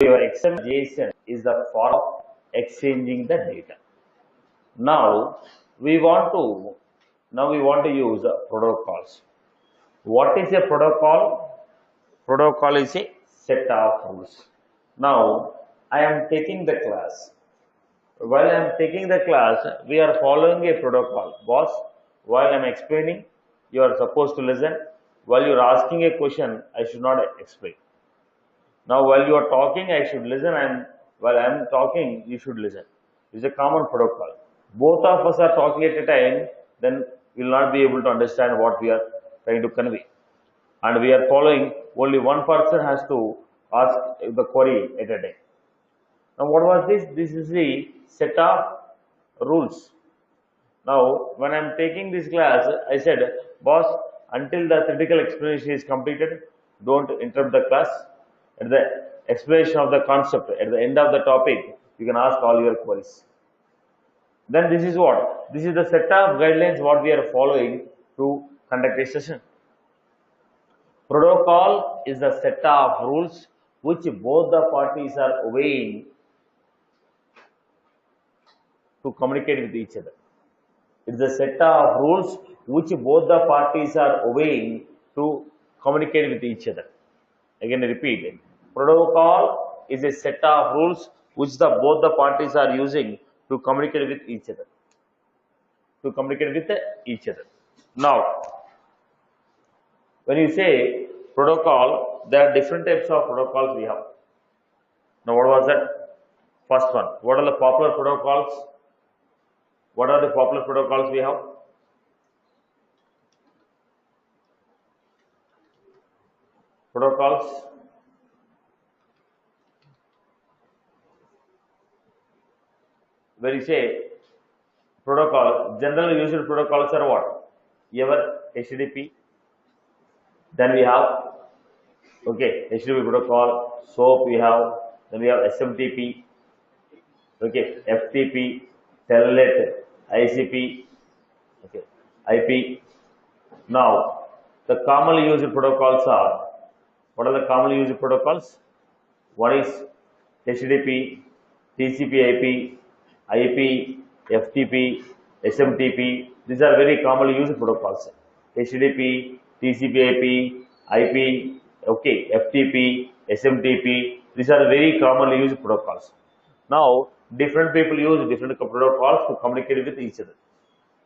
your XML JSON is the form of exchanging the data. Now we want to use protocols. What is a protocol? Protocol is a set of rules. Now I am taking the class. While I am taking the class, we are following a protocol. Boss, while I am explaining, you are supposed to listen. While you are asking a question, I should not explain. Now, while you are talking, I should listen, and while I am talking, you should listen. It's a common protocol. Both of us are talking at a time, then we will not be able to understand what we are trying to convey. And we are following, only one person has to ask the query at a time. Now, what was this? This is the set of rules. Now, when I am taking this class, I said, boss, until the theoretical explanation is completed, don't interrupt the class. At the explanation of the concept, at the end of the topic, you can ask all your queries. Then this is what? This is the set of guidelines what we are following to conduct a session. Protocol is the set of rules which both the parties are obeying to communicate with each other. It is a set of rules which both the parties are obeying to communicate with each other. Again, I repeat. Protocol is a set of rules which both the parties are using to communicate with each other. Now, when you say protocol, there are different types of protocols we have. Now, what was that? First one. What are the popular protocols? What are the popular protocols we have? Protocols. When you say protocol, generally used protocols are what? Ever HTTP. Then we have HTTP protocol, SOAP we have. Then we have SMTP, FTP, Telnet, ICP, IP. Now, the commonly used protocols are, what are the commonly used protocols? One is HTTP, TCP/IP, IP, FTP, SMTP. These are very commonly used protocols. HTTP, TCP/IP, IP, FTP, SMTP. These are very commonly used protocols. Now, different people use different protocols to communicate with each other.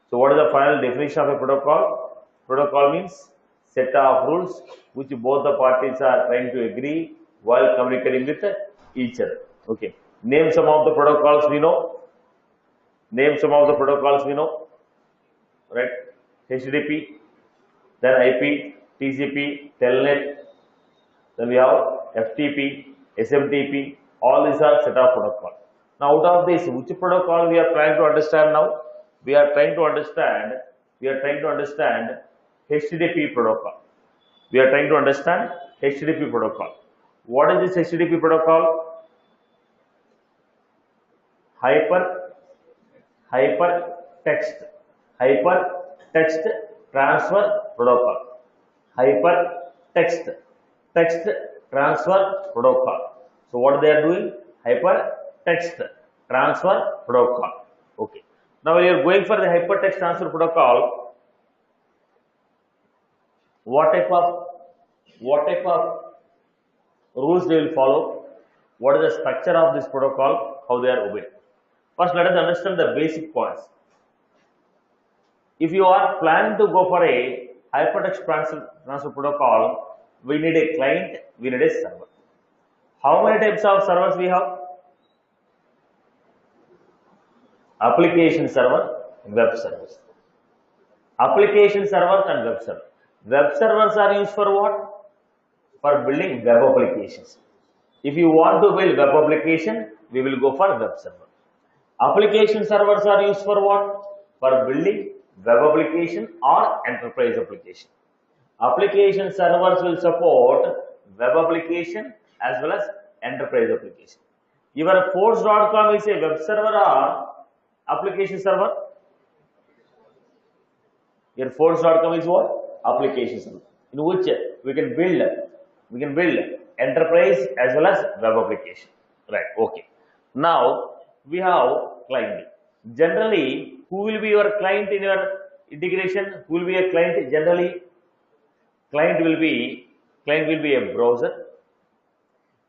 So, what is the final definition of a protocol? Protocol means set of rules which both the parties are trying to agree while communicating with each other. Name some of the protocols we know. Right? HTTP, then IP, TCP, Telnet, then we have FTP, SMTP. All these are set of protocols. Now, out of this, which protocol we are trying to understand now? We are trying to understand HTTP protocol. What is this HTTP protocol? Hypertext transfer protocol. Hypertext transfer protocol. So, what they are doing? Hypertext transfer protocol. Now, when you are going for the hypertext transfer protocol, what type of rules they will follow? What is the structure of this protocol? How they are obeyed? First, let us understand the basic points. If you are planning to go for a hypertext transfer protocol, we need a client, we need a server. How many types of servers we have? Application server, web servers. Application servers and web servers. Web servers are used for what? For building web applications. If you want to build web application, we will go for web server. Application servers are used for what? For building web application or enterprise application. Application servers will support web application as well as enterprise application. Your Force.com is a web server or application server? Your Force.com is what? Application server, in which we can build enterprise as well as web application. Right, okay. Now we have client. Generally, who will be your client in your integration? Who will be a client? Generally, client will be a browser.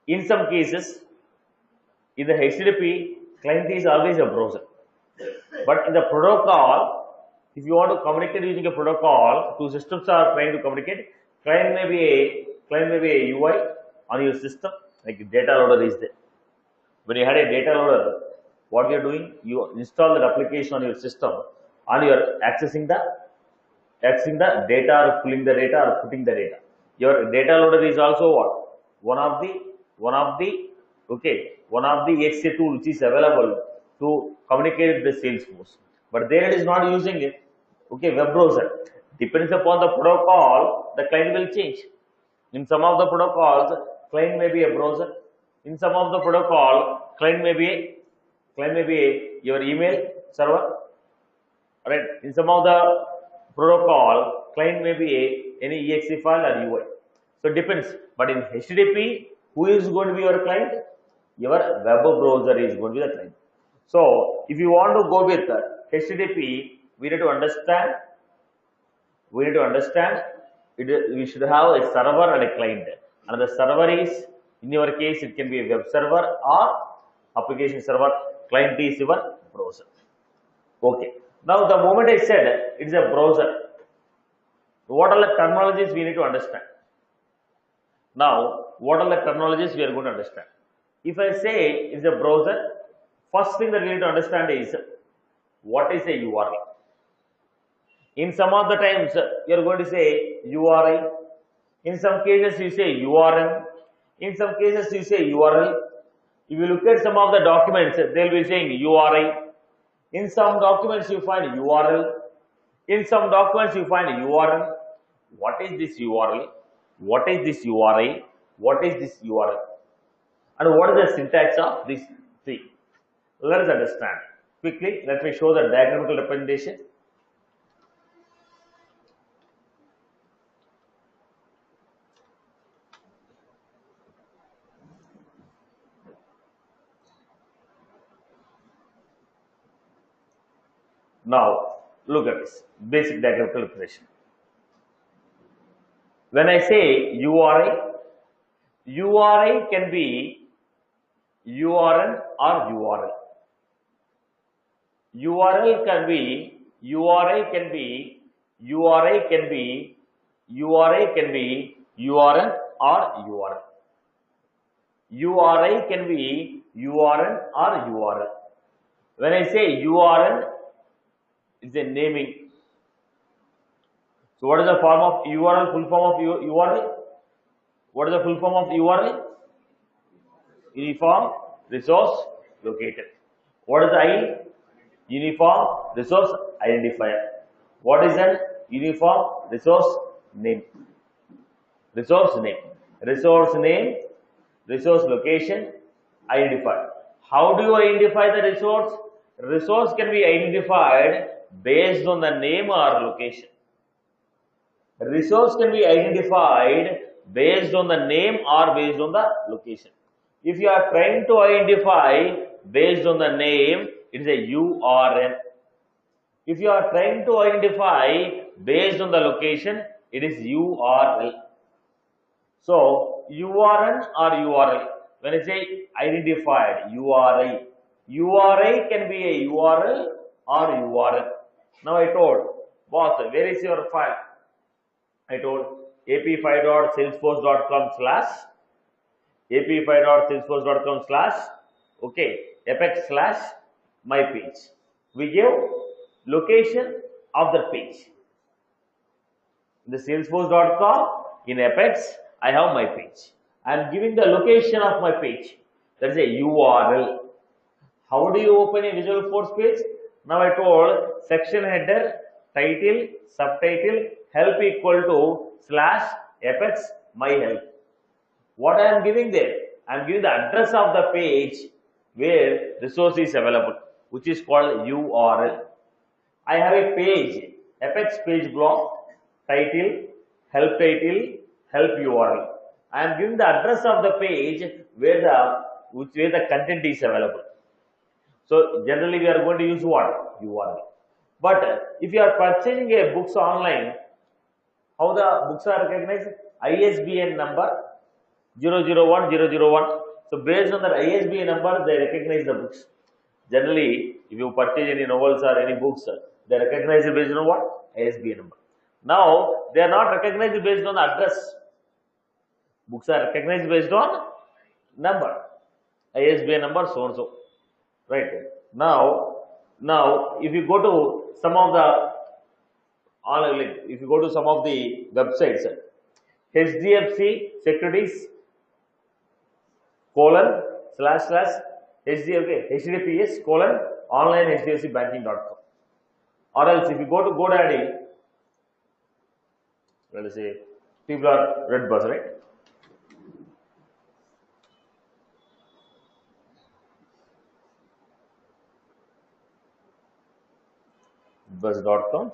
In some cases, in the HTTP, client is always a browser. But in the protocol, if you want to communicate using a protocol, two systems are trying to communicate. Client may be a UI on your system, like data loader is there. When you had a data loader, what you are doing? You install that application on your system, and you are accessing the data, or pulling the data, or putting the data. Your data loader is also what? One of the XA tool which is available to communicate with the Salesforce. But there it is not using it. Okay, web browser. Depends upon the protocol, the client will change. In some of the protocols, client may be a browser. In some of the protocol, client may be your email server. Right? In some of the protocol, client may be any exe file or UI. So it depends. But in HTTP, who is going to be your client? Your web browser is going to be the client. So if you want to go with HTTP, we need to understand. We should have a server and a client. And the server is, in your case, it can be a web server or application server. Client is your browser. Okay. Now the moment I said it is a browser, what are the terminologies we need to understand? Now, what are the terminologies we are going to understand? If I say it is a browser, first thing that we need to understand is what is a URI. In some of the times, you are going to say URI. In some cases, you say URL. In some cases, you say URL. If you look at some of the documents, they will be saying URI. In some documents, you find URL. In some documents, you find URL. What is this URL? What is this URI? What is this URL? And what is the syntax of these three? Let us understand. Quickly, let me show the diagrammatical representation. Now, look at this basic diagrammatical representation. When I say URI can be URL or URL. URI can be URL or URL. URI can be URL or URL. When I say URL, it's a naming. So what is the form of URL, full form of URL? What is the full form of URL? Uniform Resource Locator. What is the I? Uniform Resource Identifier. What is an Uniform Resource Name? Resource name, resource location, identifier. How do you identify the resource? Resource can be identified based on the name or location. Resource can be identified based on the name or based on the location. If you are trying to identify based on the name, it is a URL. If you are trying to identify based on the location, it is URL. So, URL or URL. When I say identified, URI. URI can be a URL or URL. Now I told, boss, where is your file? I told ap5.salesforce.com/ap5.salesforce.com/ okay, apex/my page. We give location of the page. In the salesforce.com, in apex, I have my page. I am giving the location of my page. That is a URL. How do you open a Visual Force page? Now I told section header, title, subtitle, help equal to /apex my help. What I am giving there? I am giving the address of the page where resource is available, which is called URL. I have a page, apex page block, title, help URL. I am giving the address of the page where the content is available. So generally we are going to use what? URL. But if you are purchasing a books online, how the books are recognized? ISBN number 001001. So based on that ISBN number, they recognize the books. Generally, if you purchase any novels or any books, they recognize it based on what? ISBN number. Now, they are not recognized based on the address. Books are recognized based on number. ISBN number so and so. Right. Now, if you go to some of the if you go to some of the websites, HDFC Securities HDFS online HDFCbanking.com, or else if you go to GoDaddy, let us say people are red bus, right? Bus.com.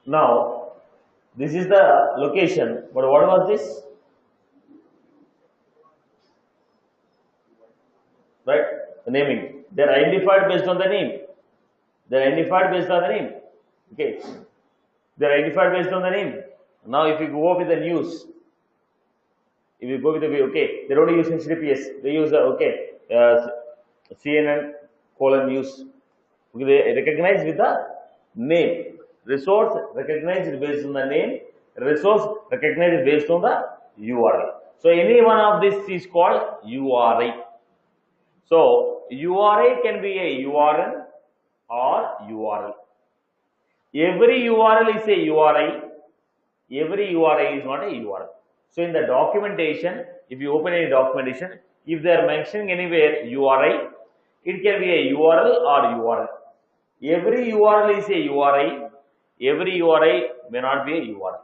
Now, this is the location, but what was this? Right? The naming. They are identified based on the name. They are identified based on the name. Okay. They are identified based on the name. Now, if you go with the news, if you go with the they don't use HTTPS. They use CNN news. Okay, they recognize with the name. Resource recognized based on the name. Resource recognized based on the URL. So any one of this is called URI. So URI can be a URL or URL. Every URL is a URI. Every URI is not a URL. So in the documentation, if you open any documentation, if they are mentioning anywhere URI, it can be a URL or URL. Every URL is a URI. Every URI may not be a URL.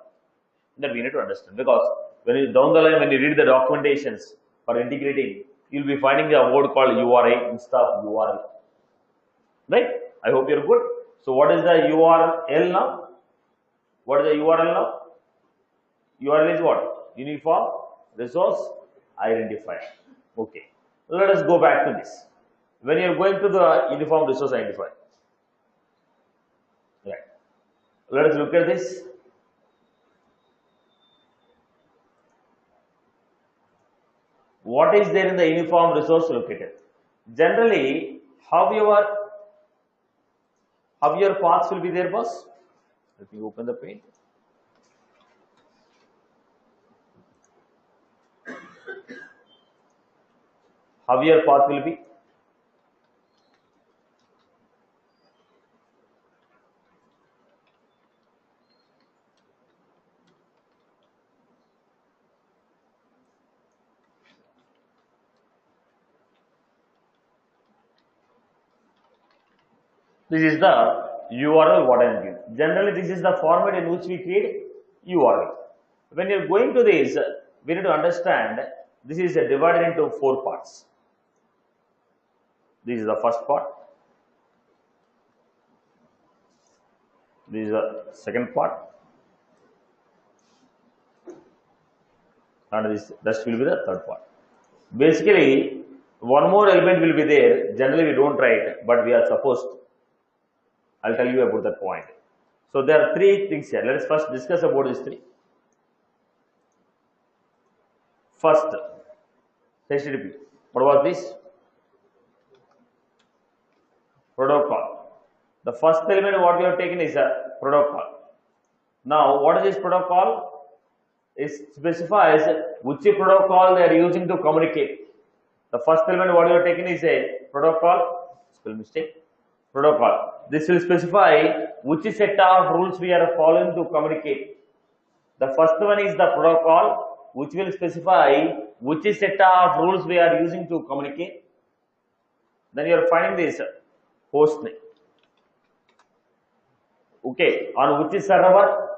That we need to understand, because when you down the line, when you read the documentations for integrating, you will be finding a word called URI instead of URL. Right? I hope you are good. So what is the URL now? What is the URL now? URL is what? Uniform Resource Identifier. Okay. Let us go back to this. When you are going to the Uniform Resource Identifier, right? Let us look at this. What is there in the uniform resource located? Generally, how your paths will be there, boss? Let me open the page. How your path will be? This is the URL what I am giving. Generally, this is the format in which we create URL. When you are going to this, we need to understand this is divided into 4 parts. This is the first part. This is the second part. And this rest will be the third part. Basically, one more element will be there. Generally, we don't write, but we are supposed to. I'll tell you about that point. So there are 3 things here. Let us first discuss about these 3. First, HTTP. What was this? Protocol. The first element what we have taken is a protocol. Now, what is this protocol? It specifies which protocol they are using to communicate. The first element what we have taken is a protocol. Spell mistake. Protocol. This will specify which set of rules we are following to communicate. The first one is the protocol, which will specify which set of rules we are using to communicate. Then you are finding this host name. Okay, on which server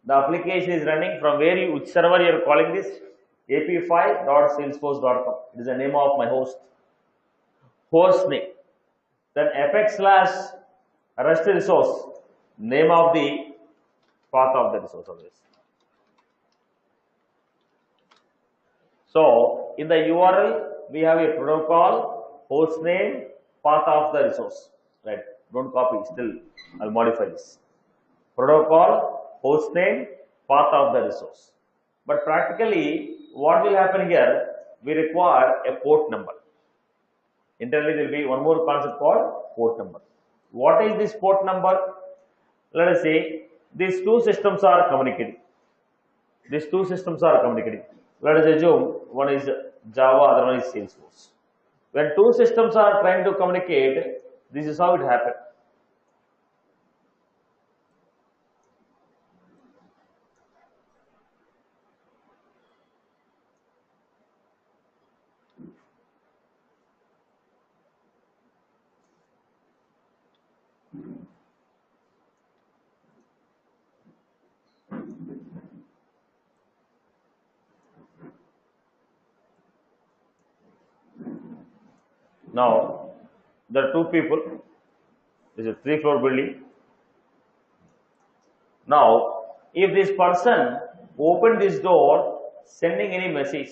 the application is running, from which server you are calling this. ap5.salesforce.com. It is the name of my host name. Then fx slash rest resource, name of the path of the resource of this. So in the URL we have a protocol, host name, path of the resource. Right? Don't copy. Still, I'll modify this. Protocol, host name, path of the resource. But practically, what will happen here? We require a port number. Internally, there will be one more concept called port number. What is this port number? Let us say these two systems are communicating. These two systems are communicating. Let us assume one is Java, other one is Salesforce. When two systems are trying to communicate, this is how it happens. Now, there are two people. This is a 3-floor building. Now, if this person opened this door, sending any message,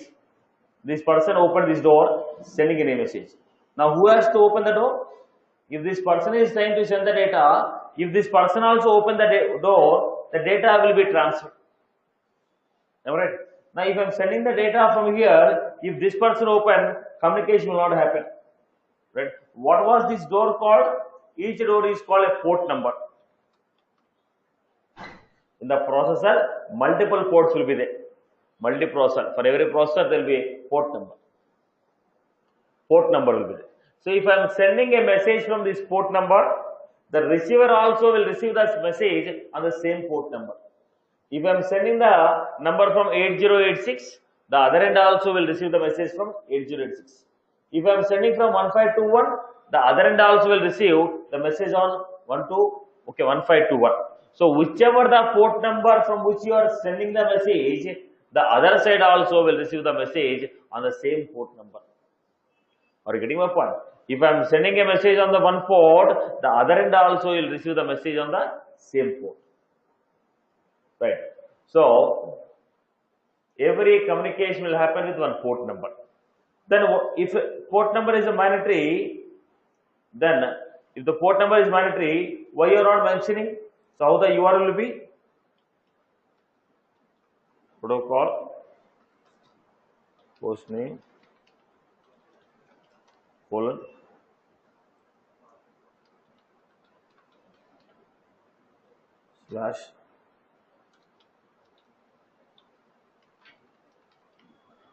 this person opened this door, sending any message. Now, who has to open the door? If this person is trying to send the data, if this person also open the door, the data will be transferred. Alright. Now, if I am sending the data from here, if this person open, communication will not happen. Right? What was this door called? Each door is called a port number. In the processor, multiple ports will be there. Multi-processor. For every processor, there will be a port number. Port number will be there. So, if I am sending a message from this port number, the receiver also will receive the message on the same port number. If I am sending the number from 8086, the other end also will receive the message from 8086. If I am sending from 1521, the other end also will receive the message on 1521. So whichever the port number from which you are sending the message, the other side also will receive the message on the same port number. Are you getting my point? If I am sending a message on the one port, the other end also will receive the message on the same port. Right. So every communication will happen with one port number. Then if port number is a mandatory, then if the port number is mandatory, why you are not mentioning? So how the URL will be? Protocol, host name, colon, slash,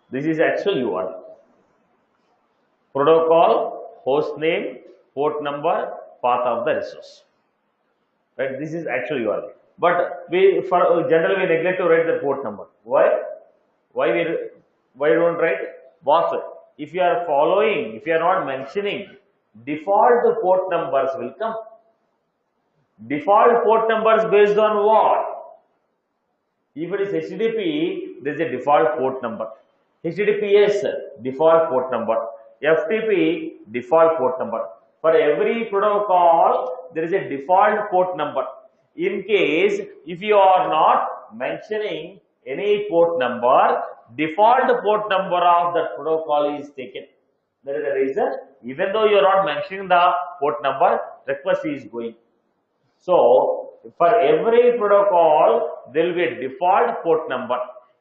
this is actual URL. Protocol, host name, port number, path of the resource. Right? This is actual URL. But we generally we neglect to write the port number. Why? Why don't write? Boss, if you are following, if you are not mentioning, default port numbers will come. Default port numbers based on what? If it is HTTP, there is a default port number. HTTPS, default port number. FTP, default port number. For every protocol, there is a default port number. In case, if you are not mentioning any port number, default port number of that protocol is taken. That is the reason, even though you are not mentioning the port number, request is going. So, for every protocol, there will be a default port number.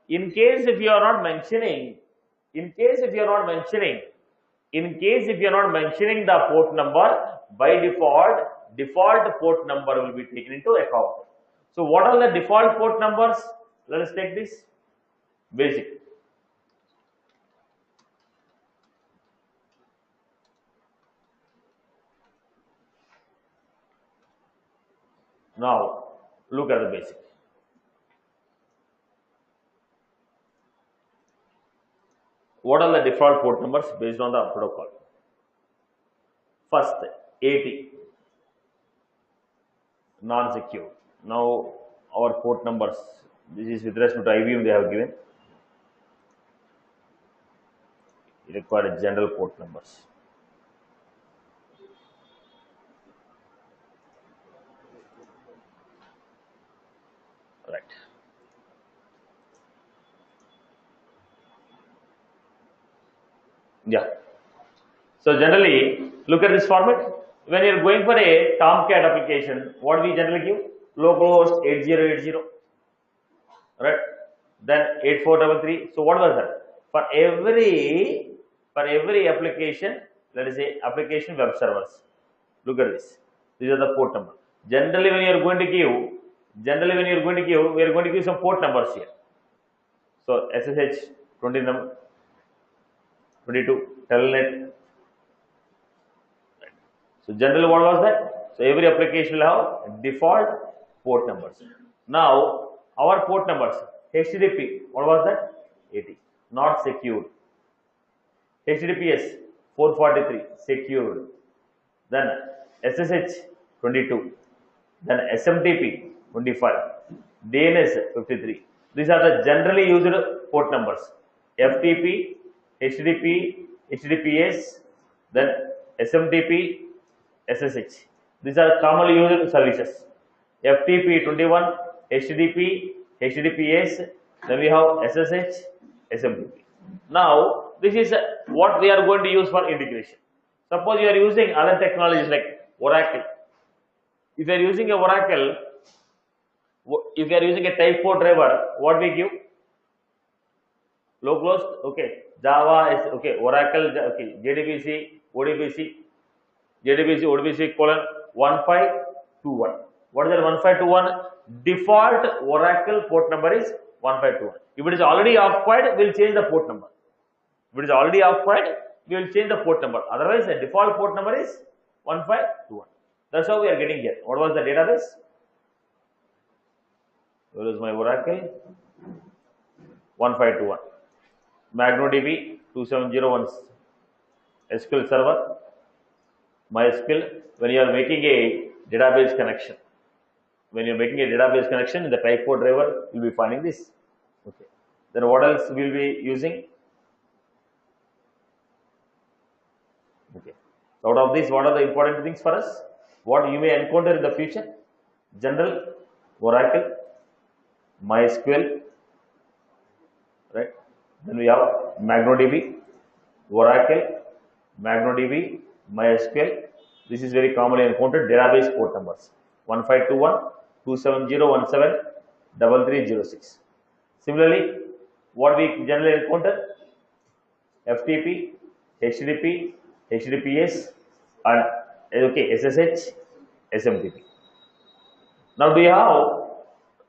In case if you are not mentioning, the port number, by default port number will be taken into account. So what are the default port numbers? Let us take this basic. Now look at the basic. What are the default port numbers based on the protocol? First, 80, non-secure. Now our port numbers, this is with respect to IBM they have given. You require general port numbers. Right. Yeah. So generally, look at this format. When you're going for a Tomcat application, what we generally give? Localhost 8080, right? Then 8433. So what was that? For every application, let us say application web servers. Look at this. These are the port number. Generally, when you are going to give, we are going to give some port numbers here. So SSH 20 number, 22, Telnet. So generally, what was that? So every application will have default port numbers. Now our port numbers, HTTP, what was that? 80, not secured. HTTPS 443, secured. Then SSH 22. Then SMTP 25. DNS 53. These are the generally used port numbers. FTP, HTTP, HTTPS, then SMTP, SSH. These are commonly used services. FTP 21, HTTP, HTTPS, then we have SSH, SMTP. Now, this is what we are going to use for integration. Suppose you are using other technologies like Oracle. If you are using a Oracle, if you are using a type 4 driver, what we give? Localhost, okay. Java is okay. Oracle, okay. JDBC, ODBC, ODBC colon 1521. What is that 1521? Default Oracle port number is 1521. If it is already occupied, we will change the port number. If it is already occupied, we will change the port number. Otherwise, the default port number is 1521. That's how we are getting here. What was the database? Where is my Oracle? 1521. MagnoDB 2701. SQL Server. MySQL. When you are making a database connection, in the type 4 driver, you will be finding this. Okay. Then what else we will be using? Okay. So out of this, what are the important things for us? What you may encounter in the future? General, Oracle, MySQL, right? Then we have MagnoDB, Oracle, MagnoDB, MySQL. This is very commonly encountered database port numbers 1521, 27017, 3306. Similarly, what we generally encounter? FTP, HTTP, HTTPS, and okay, SSH, SMTP. Now,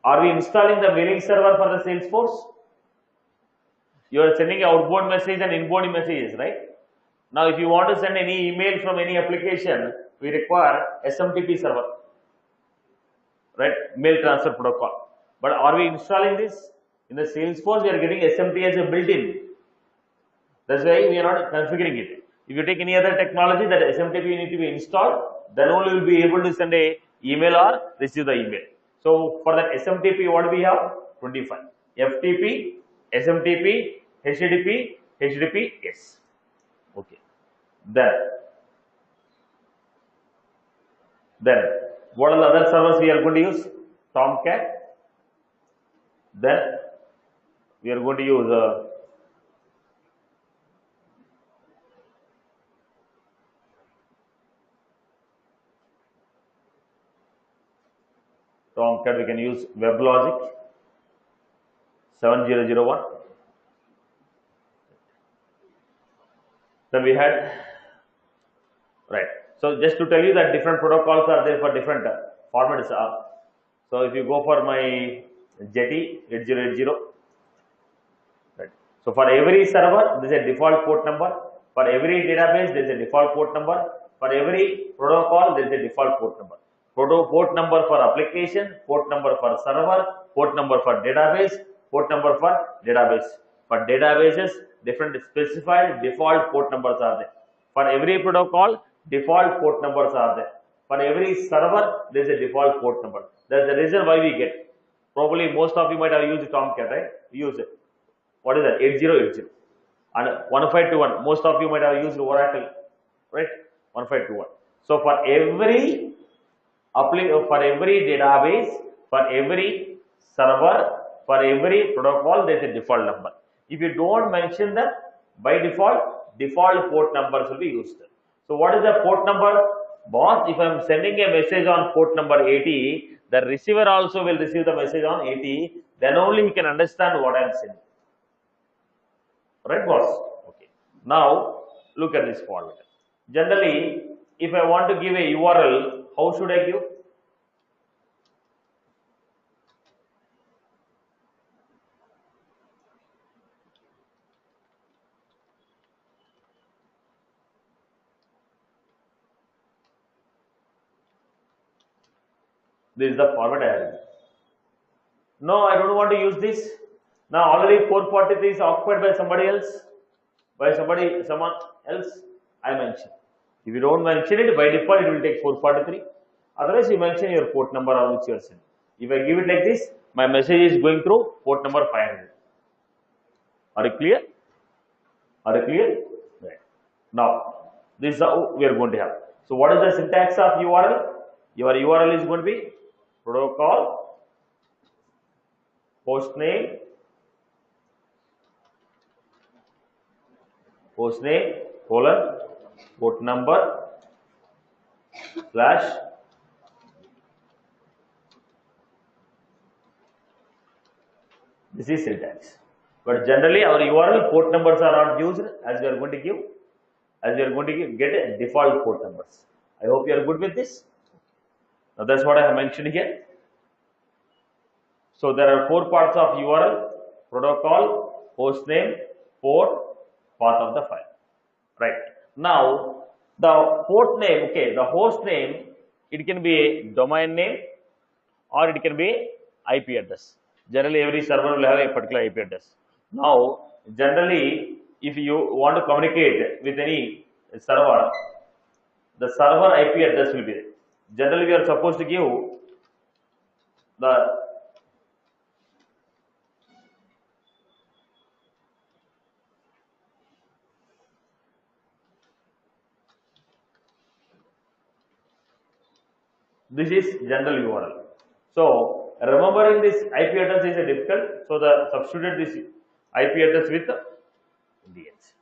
are we installing the mailing server for the Salesforce? You are sending outbound message and inbound messages, right? Now, if you want to send any email from any application, we require SMTP server, right? Mail transfer protocol. But are we installing this? In the Salesforce, we are getting SMTP as a built-in. That's why we are not configuring it. If you take any other technology that SMTP need to be installed, then only we will be able to send a email or receive the email. So for that SMTP, what do we have? 25. FTP, SMTP, HTTP, HTTPS. Okay. Then what are the other servers we are going to use? Tomcat. Then we are going to use Tomcat. We can use WebLogic 7001. Then we had, right. So just to tell you that different protocols are there for different formats. So if you go for my Jetty 8080, right. So for every server, there is a default port number. For every database, there is a default port number. For every protocol, there is a default port number. Port number for application, port number for server, port number for database, port number for database. For databases, different specified default port numbers are there. For every protocol, default port numbers are there. For every server, there is a default port number. That's the reason why we get. Probably most of you might have used Tomcat, right? Use it. What is that? 8080. and 1521. Most of you might have used Oracle, right? 1521. So for every database, for every server, for every protocol, there is a default number. If you don't mention that, by default port numbers will be used. So what is the port number? Boss, if I am sending a message on port number 80, the receiver also will receive the message on 80, then only he can understand what I am sending. Right, boss? Okay. Now, look at this format. Generally, if I want to give a URL, how should I give? This is the format I have. No, I don't want to use this. Now already 443 is occupied by somebody else, someone else. I mention. If you don't mention it, by default it will take 443. Otherwise, you mention your port number on which you are sending. If I give it like this, my message is going through port number 500. Are you clear? Are you clear? Right. Now, this is how we are going to have. So, what is the syntax of URL? Your URL is going to be protocol, hostname, colon, port number, slash, this is syntax. But generally our URL port numbers are not used, as we are going to give, get a default port numbers. I hope you are good with this. Now that's what I have mentioned here. So there are 4 parts of URL: protocol, hostname, port, path of the file. Right. Now the port name, okay, the host name, it can be a domain name or it can be IP address. Generally every server will have a particular IP address. Now generally if you want to communicate with any server, the server IP address will be there. Generally we are supposed to give the this is general URL. So remembering this IP address is difficult. So the substitute this IP address with DNS.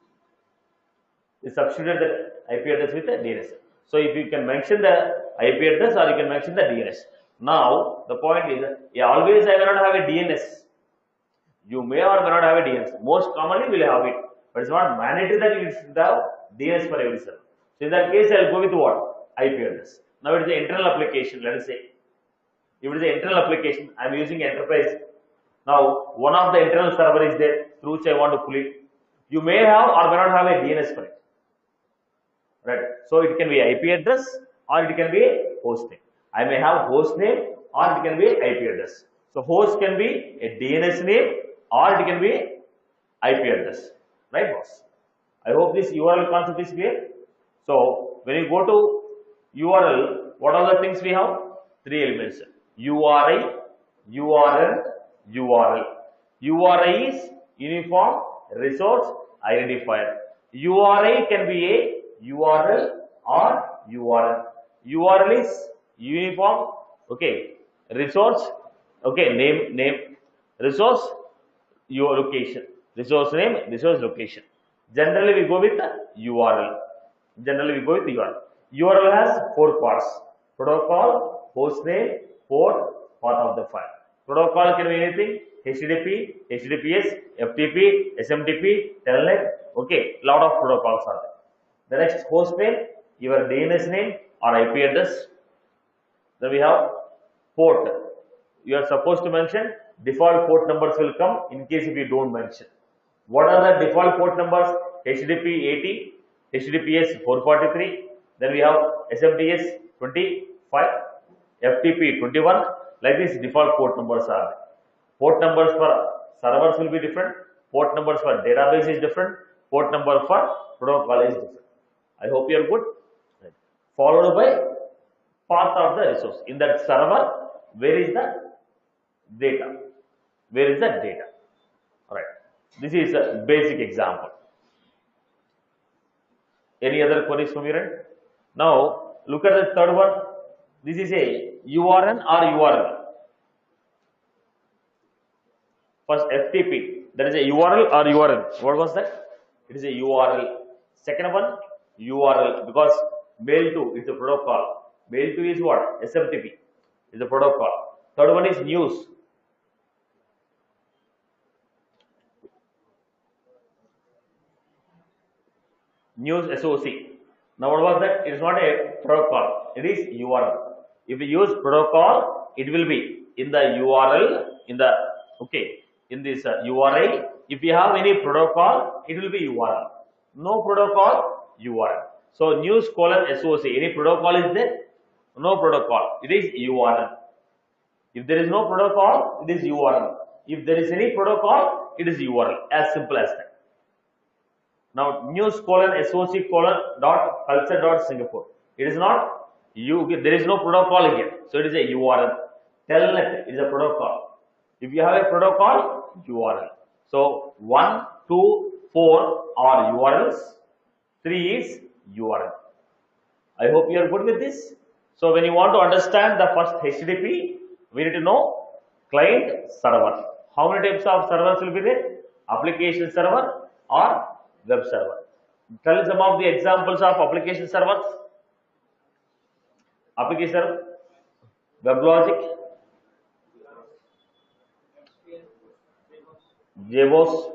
You substitute the IP address with the DNS. So if you can mention the IP address or you can mention the DNS. Now the point is, always I may not have a DNS. You may or may not have a DNS. Most commonly we will have it, but it's not mandatory that you should have DNS for every server. So in that case, I will go with what? IP address. Now it is an internal application. Let us say, if it is an internal application, I am using enterprise. Now one of the internal server is there through which I want to pull it. You may have or may not have a DNS for it. Right. So it can be IP address or it can be a host name. I may have host name or it can be IP address. So host can be a DNS name or it can be IP address. Right, boss? I hope this URL concept is clear. So when you go to URL, what are the things we have? 3 elements: URI, URL, URL. URI is Uniform Resource Identifier. URI can be a URL or URL. URL is uniform, okay, resource, okay, name, resource, your location, resource name, resource location. Generally we go with the URL. URL has 4 parts: protocol, hostname, port, path of the file. Protocol can be anything: HTTP, HTTPS, FTP, SMTP, Telnet. Okay, lot of protocols are there. The next, host name, your DNS name or IP address. Then we have port. You are supposed to mention default port numbers will come in case if you don't mention. What are the default port numbers? HTTP 80, HTTPS 443. Then we have SMTS 25, FTP 21. Like this, default port numbers are there. Port numbers for servers will be different. Port numbers for database is different. Port number for protocol is different. I hope you are good. Right. Followed by path of the resource. In that server, where is the data? Where is the data? Alright. This is a basic example. Any other queries from your end? Now, look at the third one. This is a URN or URL. First, FTP. That is a URL or URL. What was that? It is a URL. Second one, URL, because mail to is a protocol. Mail to is what? SMTP is a protocol. Third one is news. News SOC. Now what was that? It is not a protocol. It is URL. If you use protocol, it will be in the URL, in the, okay, in this URI. If you have any protocol, it will be URL. No protocol, URL. So news colon SOC. Any protocol is there? No protocol. It is URL. If there is no protocol, it is URL. If there is any protocol, it is URL. As simple as that. Now news colon SOC colon dot culture dot Singapore. It is not there is no protocol here. So it is a URL. Telnet is a protocol. If you have a protocol, URL. So 1, 2, 4 are URLs. 3 is URL. I hope you are good with this. So when you want to understand the first HTTP, we need to know client server. How many types of servers will be there? Application server or web server. Tell some of the examples of application servers. Application server, WebLogic, JBoss,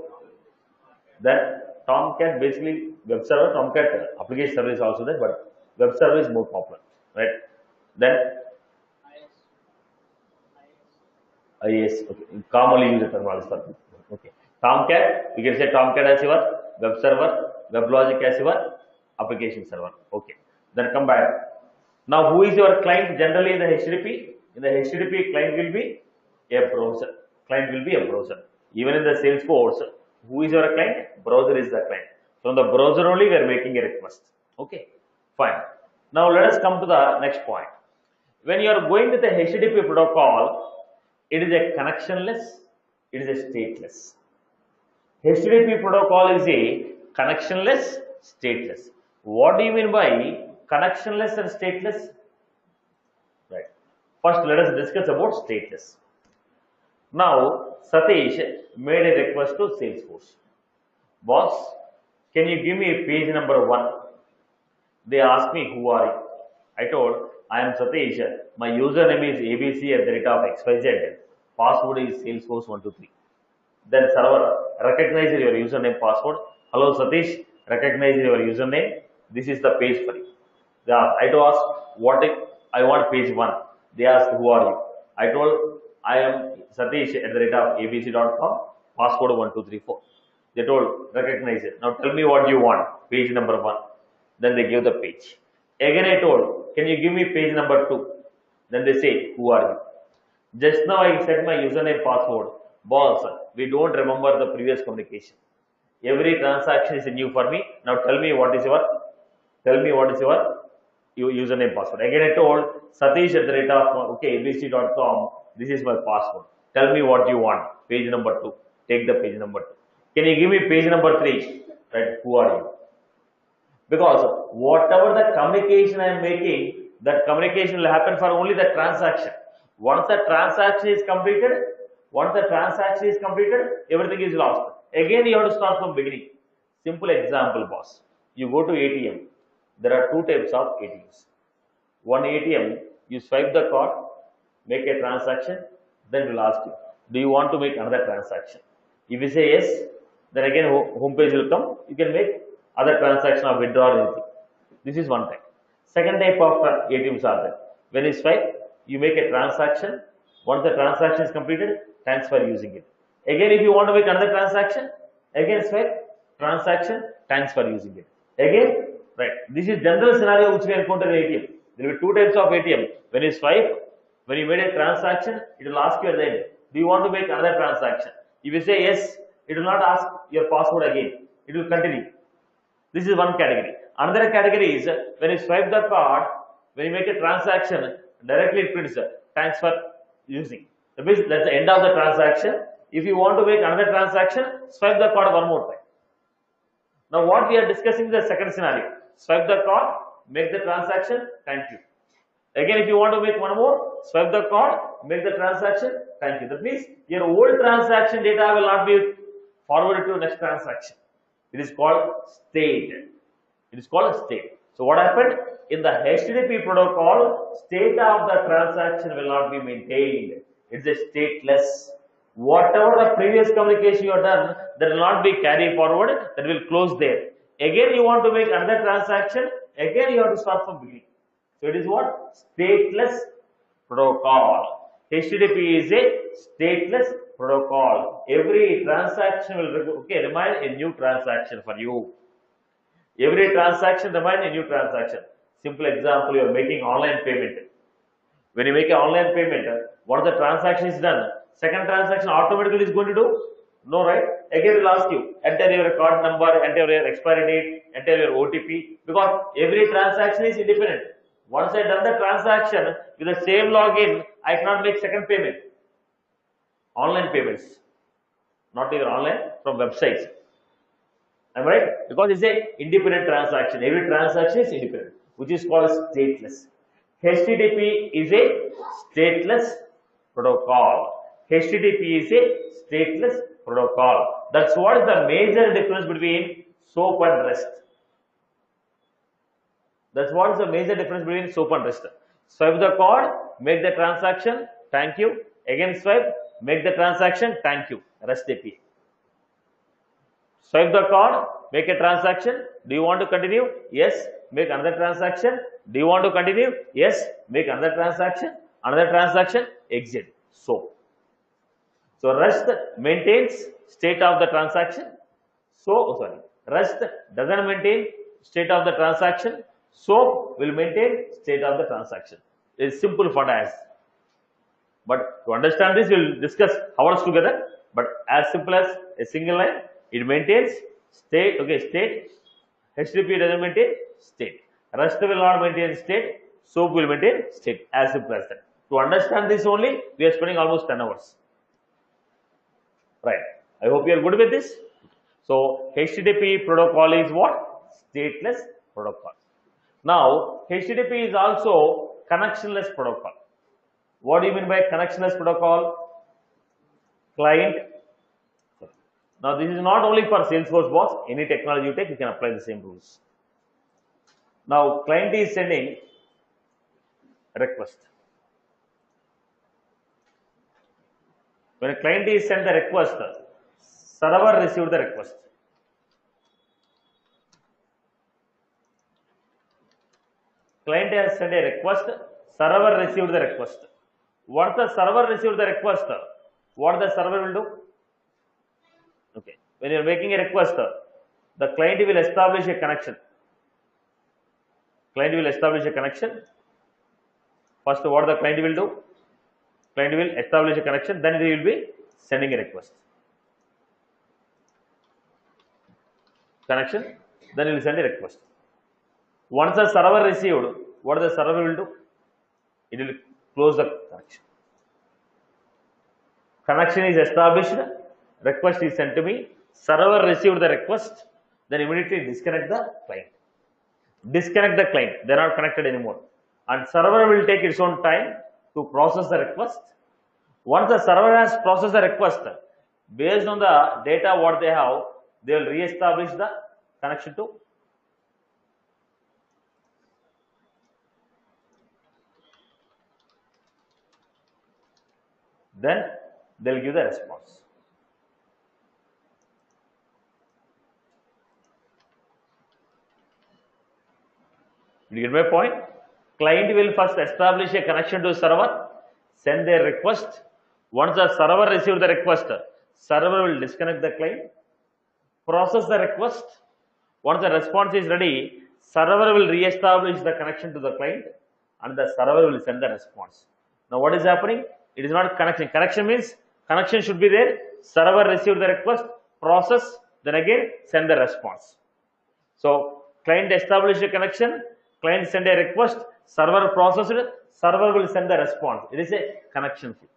then Tomcat, basically web server, Tomcat application server is also there, but web server is more popular, right? Then IIS, okay, commonly used terminology for people. Okay, Tomcat, you can say Tomcat as your web server, WebLogic as your application server. Okay, then come back. Now, who is your client generally in the HTTP? In the HTTP, client will be a browser. Client will be a browser. Even in the Salesforce, who is your client? Browser is the client. From the browser only we are making a request. Okay, fine. Now let us come to the next point. When you are going with the HTTP protocol, it is a connectionless, it is a stateless. HTTP protocol is a connectionless, stateless. What do you mean by connectionless and stateless? Right. First, let us discuss about stateless. Now, Satish made a request to Salesforce. Boss, can you give me page number 1? They asked me, who are you? I told, I am Satish. My username is abc@xyz. Password is Salesforce123. Then server recognizes your username password. Hello Satish, recognize your username. This is the page for you. They asked, I told ask what if I want page 1. They asked, who are you? I told, I am Satish@abc.com, password 1234. They told, recognize it. Now tell me what you want, page number 1. Then they give the page. Again I told, can you give me page number 2? Then they say, who are you? Just now I said my username password. Boss, we don't remember the previous communication. Every transaction is new for me. Now tell me what is your username password. Again I told Satish abc.com. This is my password. Tell me what you want. Page number 2. Take the page number 2. Can you give me page number 3? Right? Who are you? Because whatever the communication I am making, that communication will happen for only the transaction. Once the transaction is completed, everything is lost. Again, you have to start from beginning. Simple example, boss. You go to ATM. There are 2 types of ATMs. One ATM, you swipe the card, make a transaction, then it will ask you, do you want to make another transaction? If you say yes, then again home page will come. You can make other transaction or withdraw or anything. This is one type. Second type of ATMs are there. When you swipe, you make a transaction. Once the transaction is completed, thanks for using it. Again, if you want to make another transaction, again swipe, transaction, thanks for using it. Again, right. This is general scenario which we encounter in ATM. There will be 2 types of ATM. When you swipe, when you made a transaction, it will ask you at the end, do you want to make another transaction? If you say yes, it will not ask your password again. It will continue. This is one category. Another category is when you swipe the card, when you make a transaction, directly it prints thanks for using. That means that's the end of the transaction. If you want to make another transaction, swipe the card one more time. Now what we are discussing is the second scenario. swipe the card, make the transaction, thank you. Again, if you want to make one more, swipe the card, make the transaction, thank you. That means your old transaction data will not be forwarded to next transaction. It is called state. It is called state. So what happened? In the HTTP protocol, state of the transaction will not be maintained. It's a stateless. Whatever the previous communication you have done, that will not be carried forward, that will close there. Again, you want to make another transaction, again you have to start from beginning. So it is what? Stateless protocol. HTTP is a stateless protocol. Every transaction will remain a new transaction for you. Every transaction remains a new transaction. Simple example, you are making online payment. When you make an online payment, once the transaction is done, second transaction automatically is going to do? No, right? Again, we will ask you, enter your card number, enter your expiry date, enter your OTP, because every transaction is independent. Once I done the transaction with the same login, I cannot make second payment. Online payments, not even online, from websites. Am I right? Because it's a independent transaction. Every transaction is independent, which is called stateless. HTTP is a stateless protocol. HTTP is a stateless protocol. That's what is the major difference between SOAP and REST. That's what is the major difference between SOAP and REST. Swipe the card, make the transaction, thank you. Again swipe, make the transaction, thank you. REST API. Swipe the card, make a transaction. Do you want to continue? Yes. Make another transaction. Do you want to continue? Yes. Make another transaction. Another transaction. Exit. So REST maintains state of the transaction. REST doesn't maintain state of the transaction. SOAP will maintain state of the transaction. It is simple for us. But to understand this, we will discuss hours together. But as simple as a single line, it maintains state. State. HTTP doesn't maintain state. REST will not maintain state. SOAP will maintain state. As simple as that. To understand this only, we are spending almost 10 hours. Right. I hope you are good with this. So HTTP protocol is what? Stateless protocol. Now HTTP is also connectionless protocol. What do you mean by connectionless protocol? Client. Now this is not only for Salesforce boss. Any technology you take, you can apply the same rules. Now client is sending a request. When a client is sent the request, server received the request. Client has sent a request, server received the request. What the server received the request, what the server will do? Okay, when you are making a request, the client will establish a connection. Client will establish a connection. First, what the client will do? Client will establish a connection, then he will be sending a request. Connection, then he will send a request. Once the server received, what the server will do? It will close the connection. Connection is established, request is sent to me, server received the request, then immediately disconnect the client. Disconnect the client, they are not connected anymore. And server will take its own time to process the request. Once the server has processed the request, based on the data what they have, they will re-establish the connection to. Then they will give the response. You get my point? Client will first establish a connection to server, send their request. Once the server receives the request, server will disconnect the client, process the request. Once the response is ready, server will re-establish the connection to the client and the server will send the response. Now what is happening? It is not connection. Connection means connection should be there. Server received the request, process, then again send the response. So client established a connection, client send a request, server processed it, server will send the response. It is a connection flow.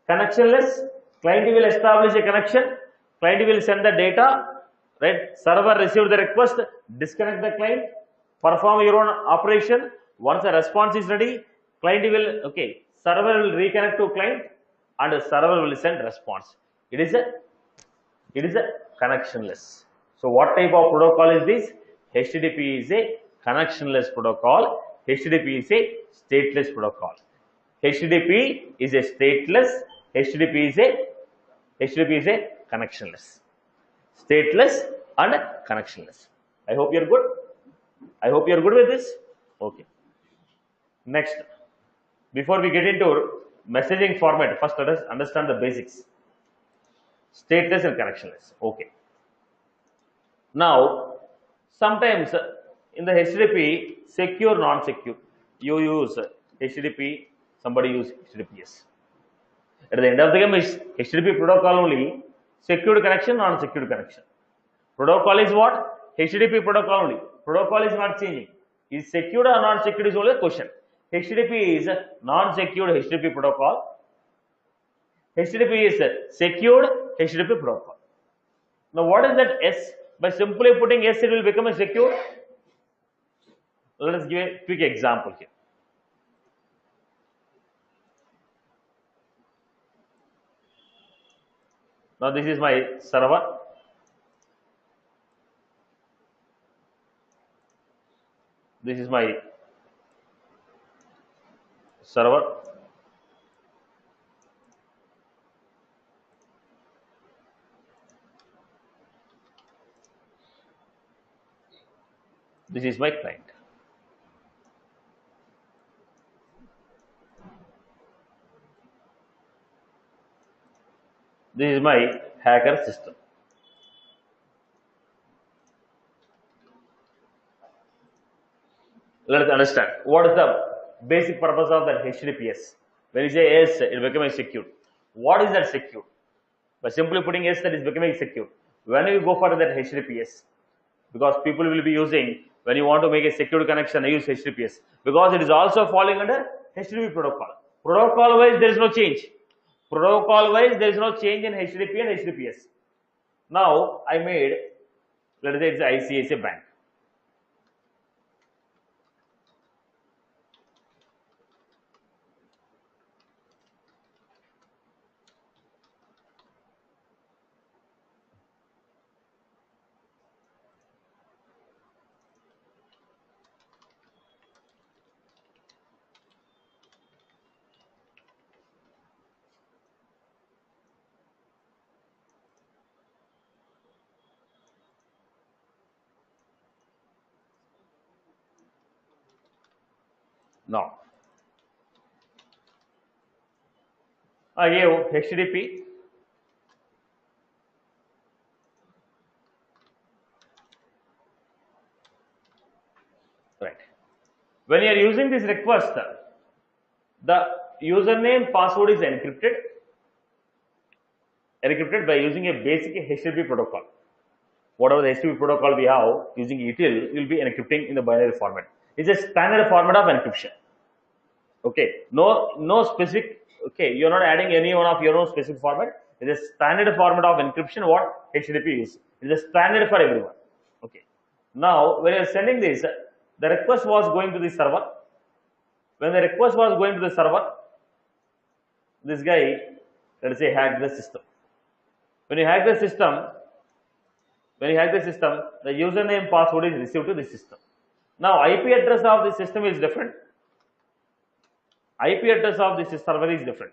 Connectionless, client will establish a connection, client will send the data, right? Server received the request, disconnect the client, perform your own operation. Once the response is ready, client will, okay, server will reconnect to client and the server will send response. It is a connectionless. So what type of protocol is this? HTTP is a connectionless protocol. HTTP is a stateless protocol. HTTP is a stateless. HTTP is a connectionless. Stateless and connectionless. I hope you are good. I hope you are good with this. Okay. Next, before we get into messaging format, first let us understand the basics. Stateless and connectionless. Okay. Now, sometimes in the HTTP, secure, non-secure, you use HTTP, somebody use HTTPS. At the end of the game, is HTTP protocol only, secured connection, non-secured connection. Protocol is what? HTTP protocol only. Protocol is not changing. Is secured or non-secured is only a question. HTTP is non-secured HTTP protocol. HTTP is secured HTTP protocol. Now, what is that S? By simply putting S, it will become a secure. Let us give a quick example here. Now, this is my server. This is my server. This is my client. This is my hacker system. Let us understand what is the basic purpose of that HTTPS. When you say S, it becomes secure. What is that secure? By simply putting S, that is becoming secure. When you go for that HTTPS, because people will be using, when you want to make a secure connection, use HTTPS, because it is also falling under HTTP protocol. Protocol wise, there is no change. Protocol wise, there is no change in HTTP and HTTPS. Now, I made, let us say it's ICICI Bank. Now, I gave HTTP. Right. When you are using this request, the username password is encrypted by using a basic HTTP protocol. Whatever the HTTP protocol we have using ETL will be encrypting in the binary format. It's a standard format of encryption. Okay, no specific. Okay, you're not adding any one of your own specific format. It's a standard format of encryption. What HTTP is. It's a standard for everyone. Okay. Now, when you're sending this, the request was going to the server. When the request was going to the server, this guy, let us say, hacked the system. When you hack the system, the username password is received to the system. Now, IP address of the system is different. IP address of this server is different.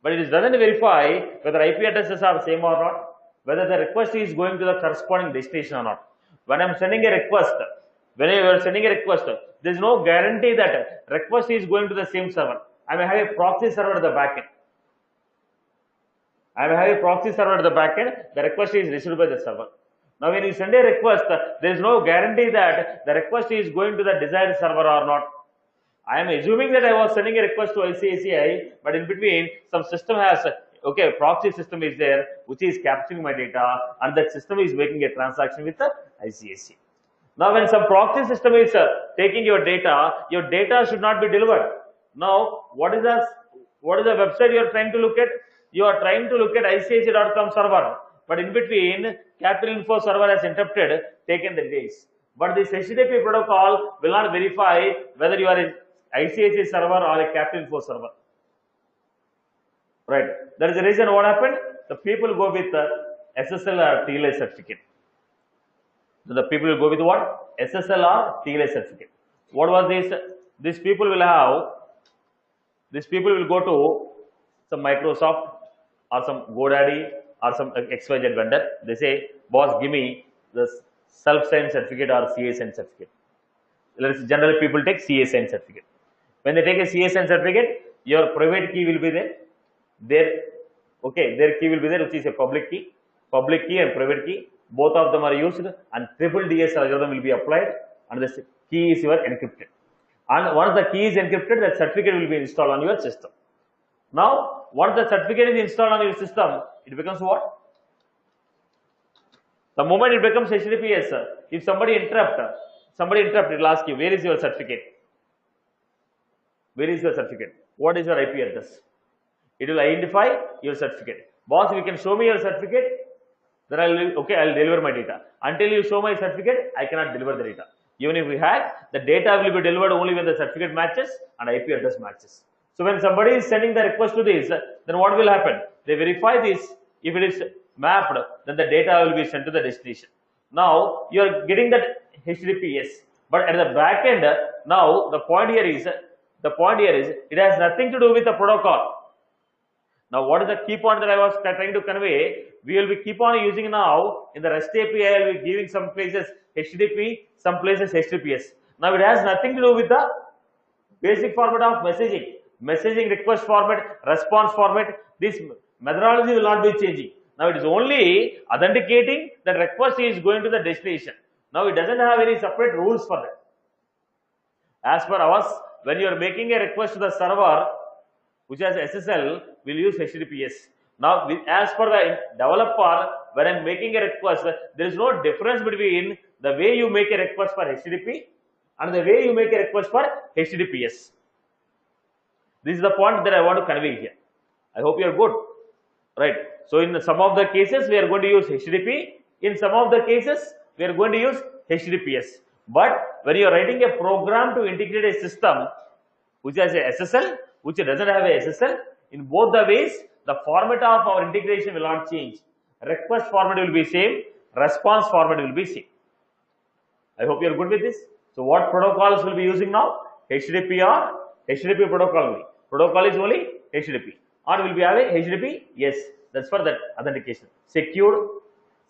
But it doesn't verify whether IP addresses are same or not, whether the request is going to the corresponding destination or not. When I am sending a request, there is no guarantee that request is going to the same server. I may have a proxy server at the backend. The request is received by the server. Now, when you send a request, there is no guarantee that the request is going to the desired server or not. I am assuming that I was sending a request to ICICI, but in between, some system has, okay, proxy system is there, which is capturing my data, and that system is making a transaction with the ICICI. Now, when some proxy system is taking your data should not be delivered. Now, what is the website you are trying to look at? You are trying to look at ICICI.com server, but in between capital info server has interrupted, taken the details. But this HTTP protocol will not verify whether you are an ICIC server or a capital info server. Right. That is the reason what happened. The people go with the SSL or TLS certificate. So the people will go with what? SSL or TLS certificate. What was this? These people will go to some Microsoft or some GoDaddy or some XYZ vendor. They say, boss, give me the self-signed certificate or CA signed certificate. Generally, people take CA signed certificate. When they take a CA signed certificate, your private key will be there. Their key will be there, which is a public key and private key. Both of them are used, and triple DS algorithm will be applied, and the key is your encrypted. And once the key is encrypted, that certificate will be installed on your system. Now, once the certificate is installed on your system, it becomes what? The moment it becomes HTTPS, if somebody interrupt, it will ask you, where is your certificate? Where is your certificate? What is your IP address? It will identify your certificate. Boss, if you can show me your certificate, then I'll deliver my data. Until you show my certificate, I cannot deliver the data. Even if we had, the data will be delivered only when the certificate matches and IP address matches. So when somebody is sending the request to this, then what will happen? They verify this. If it is mapped, then the data will be sent to the destination. Now you are getting that HTTPS, but at the back end, now the point here is it has nothing to do with the protocol. Now, what is the key point that I was trying to convey? We will be keep on using now in the REST API. I will be giving some places HTTP, some places HTTPS. Now, it has nothing to do with the basic format of messaging request format, response format. This methodology will not be changing. Now, it is only authenticating that request is going to the destination. Now, it doesn't have any separate rules for that. As per us, when you are making a request to the server, which has SSL, will use HTTPS. Now, as per the developer, when I am making a request, there is no difference between the way you make a request for HTTP and the way you make a request for HTTPS. This is the point that I want to convey here. I hope you are good. Right. So, in some of the cases, we are going to use HTTP. In some of the cases, we are going to use HTTPS. But when you are writing a program to integrate a system which has a SSL, which doesn't have a SSL, in both the ways, the format of our integration will not change. Request format will be same, response format will be same. I hope you are good with this. So, what protocols will be using now? HTTP or HTTP protocol only. Protocol is only HTTP. Or will be having HTTP? Yes, that's for that authentication. Secured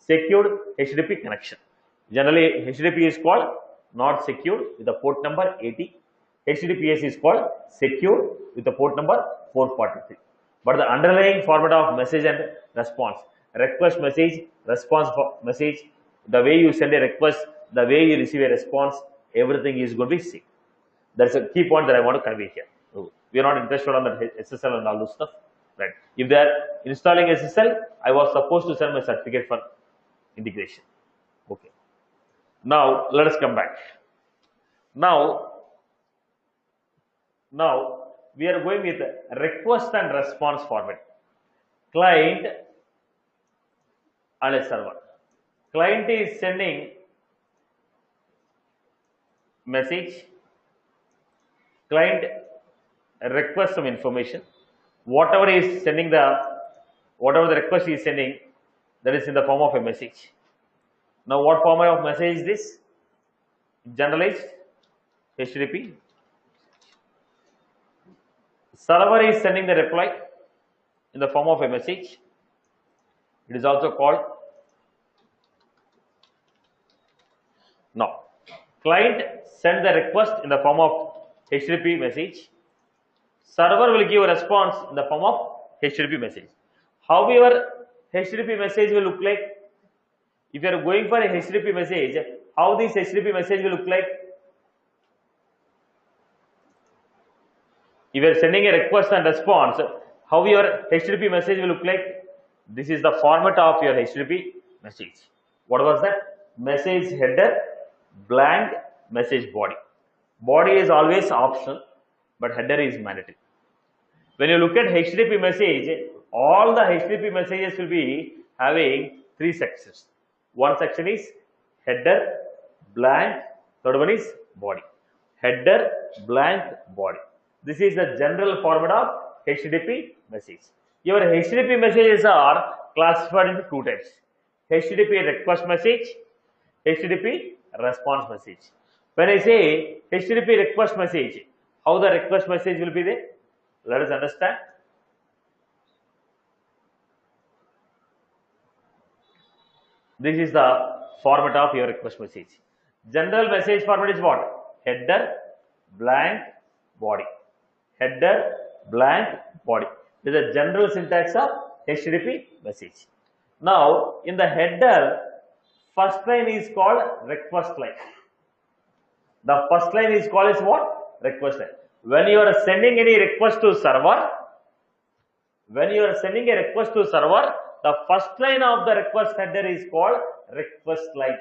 HTTP connection. Generally, HTTP is called not secured with the port number 80. HTTPS is called secured with the port number 443. But the underlying format of message and response, request message, response message, the way you send a request, the way you receive a response, everything is going to be same. That's a key point that I want to convey here. We are not interested on the SSL and all those stuff. Right. If they are installing SSL, I was supposed to send my certificate for integration. Okay. Now, let us come back. Now we are going with request and response format. Client and a server. Client is sending message. Client requests some information. Whatever the request is sending, that is in the form of a message. Now, what format of message is this? Generalized HTTP. Server is sending the reply in the form of a message. It is also called. Now, client send the request in the form of HTTP message. Server will give a response in the form of HTTP message. How your HTTP message will look like? If you are going for a HTTP message, how this HTTP message will look like? If you are sending a request and response, how your HTTP message will look like? This is the format of your HTTP message. What was that? Message header, blank, message body. Body is always optional, but header is mandatory. When you look at HTTP message, all the HTTP messages will be having three sections. One section is header, blank, third one is body. Header, blank, body. This is the general format of HTTP message. Your HTTP messages are classified into two types. HTTP request message, HTTP response message. When I say HTTP request message, how the request message will be there? Let us understand. This is the format of your request message. General message format is what? Header, blank, body. Header, blank, body. This is the general syntax of HTTP message. Now, in the header, first line is called request line. The first line is called as what? Request line. When you are sending any request to server, the first line of the request header is called request line.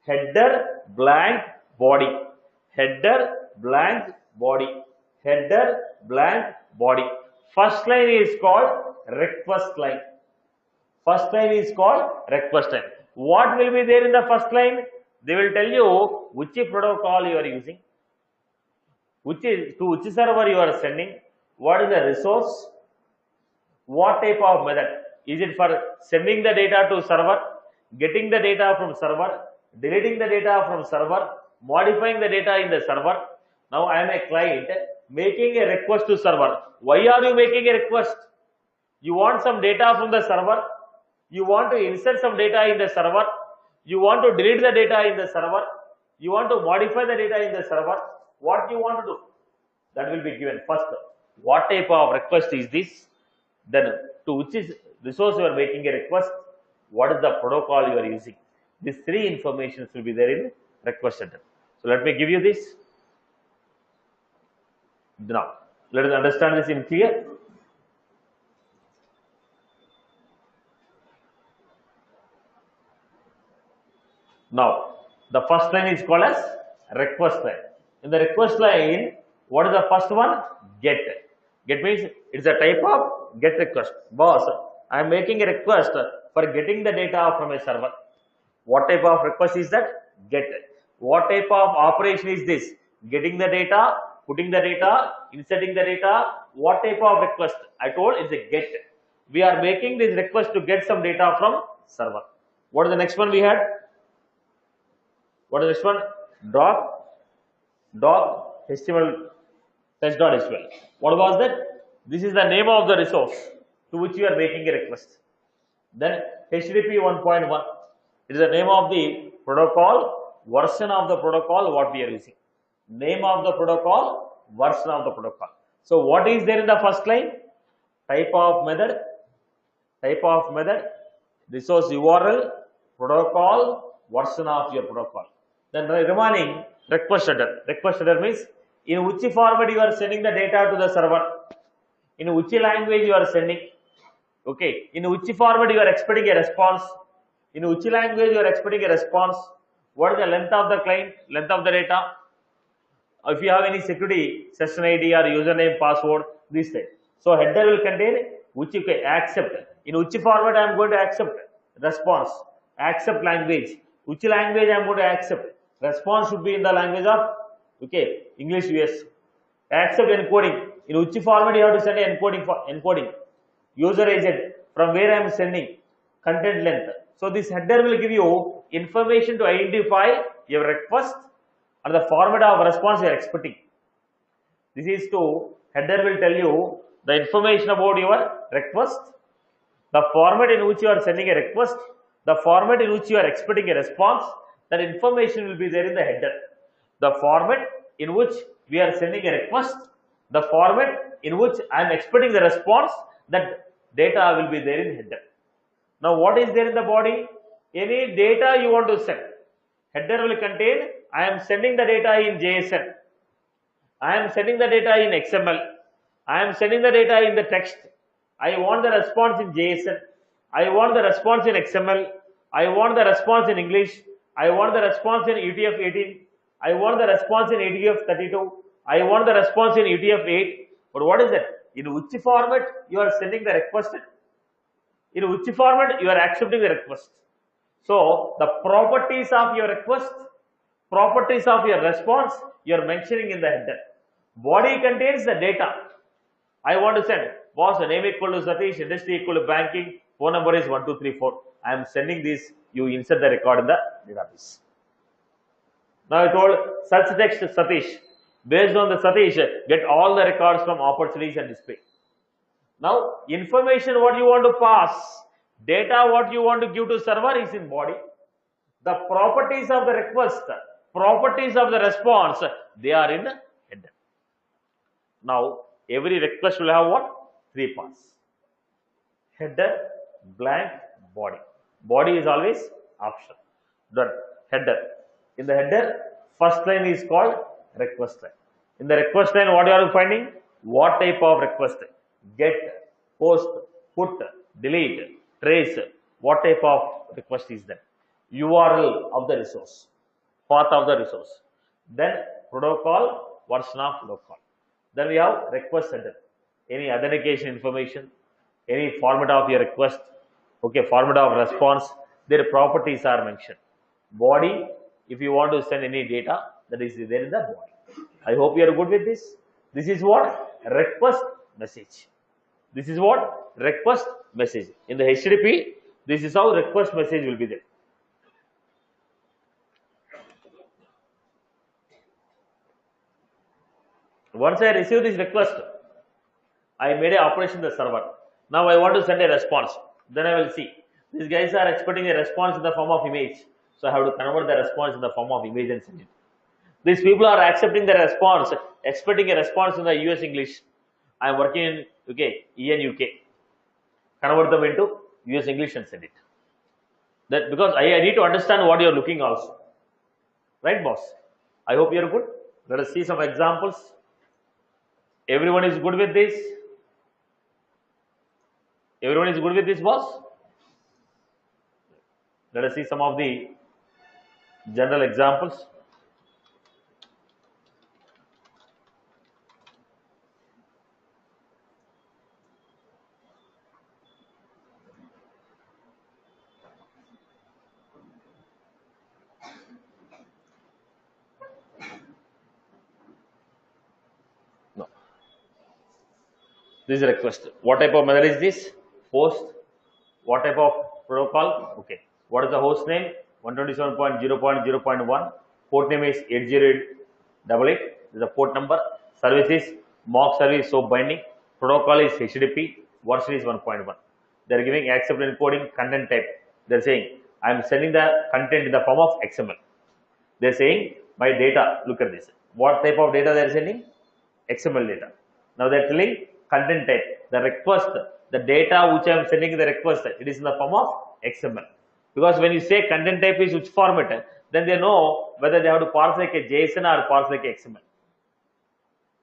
Header, blank, body. Header, blank, body. Header, blank, body. First line is called request line. First line is called request line. What will be there in the first line? They will tell you which protocol you are using, to which server you are sending, what is the resource, what type of method. Is it for sending the data to server, getting the data from server, deleting the data from server, modifying the data in the server? Now I am a client making a request to server. Why are you making a request? You want some data from the server, you want to insert some data in the server, you want to delete the data in the server, you want to modify the data in the server. What you want to do? That will be given first. What type of request is this? Then to which resource you are making a request, what is the protocol you are using. These three informations will be there in request header. So let me give you this. Now let us understand this in clear. Now the first line is called as request line. In the request line, what is the first one? Get. Get means it's a type of get request. Boss, I am making a request for getting the data from a server. What type of request is that? Get. What type of operation is this? Getting the data, putting the data, inserting the data. What type of request? I told it's a get. We are making this request to get some data from server. What is the next one we had? What is this one? Doc HTML test.html. What was that? This is the name of the resource to which you are making a request. Then HTTP 1.1. It is the name of the protocol, version of the protocol what we are using. Name of the protocol, version of the protocol. So what is there in the first line? Type of method, resource URL, protocol, version of your protocol. Then the remaining request header. Request header means in which format you are sending the data to the server, in which language you are sending, okay, in which format you are expecting a response, in which language you are expecting a response, what is the length of the client, length of the data, if you have any security, session ID or username, password, this type. So header will contain which you can accept, in which format I am going to accept response, accept language, which language I am going to accept. Response should be in the language of, okay, English US. Accept encoding. In which format you have to send encoding. User agent, from where I am sending, content length. So this header will give you information to identify your request and the format of response you are expecting. This is to, header will tell you the information about your request, the format in which you are sending a request, the format in which you are expecting a response. That information will be there in the header. The format in which we are sending a request, the format in which I am expecting the response, that data will be there in header. Now what is there in the body? Any data you want to send. Header will contain, I am sending the data in JSON, I am sending the data in XML, I am sending the data in the text, I want the response in JSON, I want the response in XML, I want the response in English, I want the response in UTF-18, I want the response in UTF-32, I want the response in UTF-8. But what is it? In which format you are sending the request? In which format you are accepting the request. So the properties of your request, properties of your response, you are mentioning in the header. Body contains the data. I want to send, boss, the name equal to Satish, industry equal to banking, phone number is 1234. I am sending this, you insert the record in the database. Now I told search text Satish. Based on the Satish, get all the records from opportunities and display. Now, information what you want to pass, data what you want to give to server is in body. The properties of the request, properties of the response, they are in the header. Now, every request will have what? 3 parts. Header, blank, body. Body is always optional. The header. In the header, first line is called request line. In the request line, what you are finding? What type of request? Get, post, put, delete, trace. What type of request is that? URL of the resource, path of the resource. Then protocol, version of protocol. Then we have request header. Any authentication information, any format of your request, okay, format of response, their properties are mentioned. Body, if you want to send any data, that is there in the body. I hope you are good with this. This is what? Request message. This is what? Request message. In the HTTP, this is how request message will be there. Once I receive this request, I made an operation in the server. Now I want to send a response. Then I will see. These guys are expecting a response in the form of image. So I have to convert the response in the form of image and send it. These people are accepting the response, expecting a response in the US English. I am working in UK, EN UK. Convert them into US English and send it. That because I need to understand what you are looking also. Right, boss? I hope you are good. Let us see some examples. Everyone is good with this? Everyone is good with this, boss? Let us see some of the general examples. No. This is a request. What type of method is this? Post. What type of protocol? Okay. What is the host name? 127.0.0.1. Port name is 80888. This is the port number. Service is mock service soap binding. Protocol is HTTP. Version is 1.1. They are giving accept encoding content type. They are saying, I am sending the content in the form of XML. They are saying, my data, look at this. What type of data they are sending? XML data. Now they are telling content type. The request, the data which I am sending in the request, it is in the form of XML. Because when you say content type is which format, then they know whether they have to parse like a JSON or parse like a XML.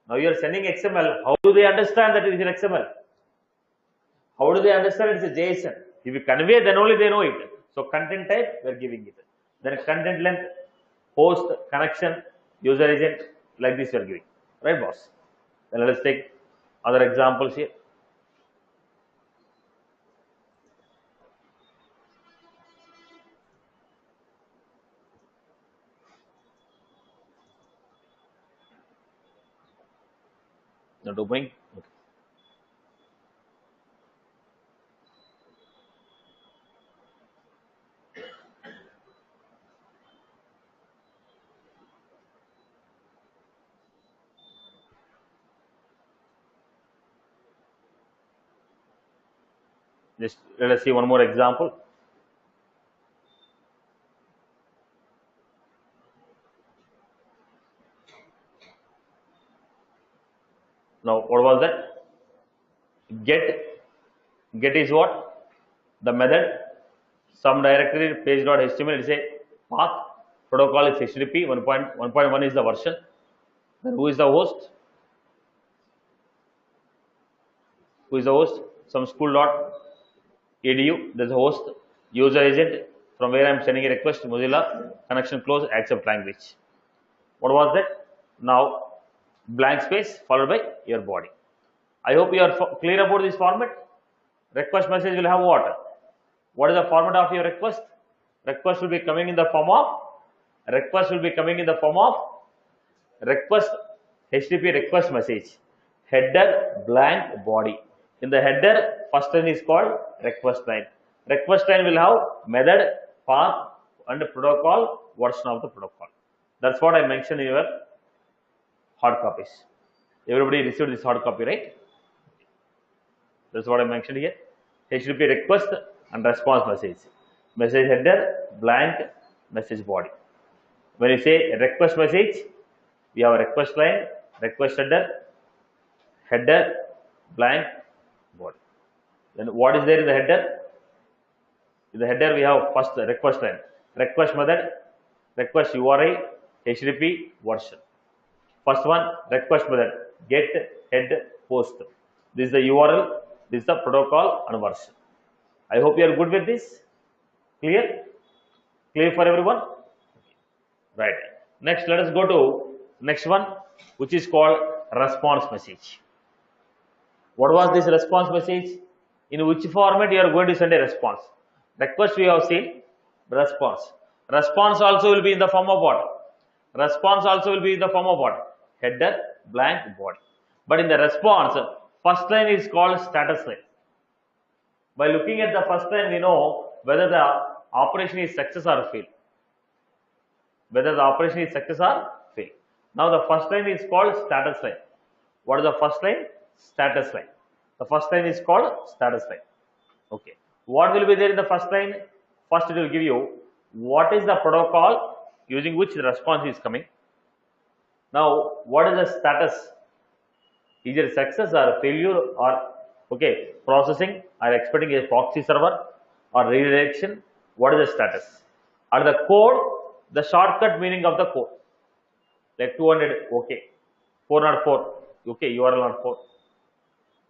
Now you are sending XML, how do they understand that it is an XML? How do they understand it is a JSON? If you convey, then only they know it. So content type, we are giving it. Then content length, host, connection, user agent, like this we are giving. Right, boss? Then let us take other examples here. Not opening. Okay. Just let us see one more example. Now, what was that? Get is what? The method. Some directory page.html is a path. Protocol is HTTP. 1.1 is the version. Then who is the host? Who is the host? Some school.edu. There is a host. User agent. From where I am sending a request. Mozilla. Connection close. Accept language. What was that? Now, blank space followed by your body. I hope you are clear about this format. Request message will have what? What is the format of your request? Request will be coming in the form of request HTTP request message, header blank body. In the header, first line is called request line. Request line will have method, path, and protocol version of the protocol. That's what I mentioned in your hard copies. Everybody received this hard copy, right? That's what I mentioned here. HTTP request and response message. Message header, blank, message body. When you say request message, we have a request line, request header, blank, body. Then what is there in the header? In the header, we have first the request line, request method, request URI, HTTP version. First one, request method, get, head, post. This is the URL, this is the protocol and version. I hope you are good with this. Clear? Clear for everyone? Right. Next, let us go to next one, which is called response message. What was this response message? In which format you are going to send a response? Request we have seen, response. Response also will be in the form of what? Response also will be in the form of what? Header, blank, body. But in the response, first line is called status line. By looking at the first line, we know whether the operation is success or fail. Whether the operation is success or fail. Now the first line is called status line. What is the first line? Status line. The first line is called status line. Okay. What will be there in the first line? First it will give you what is the protocol using which the response is coming. Now what is the status? Is it success or failure or okay processing or expecting a proxy server or redirection? What is the status? Or the code, the shortcut meaning of the code, like 200 okay, 404 okay, URL not 4,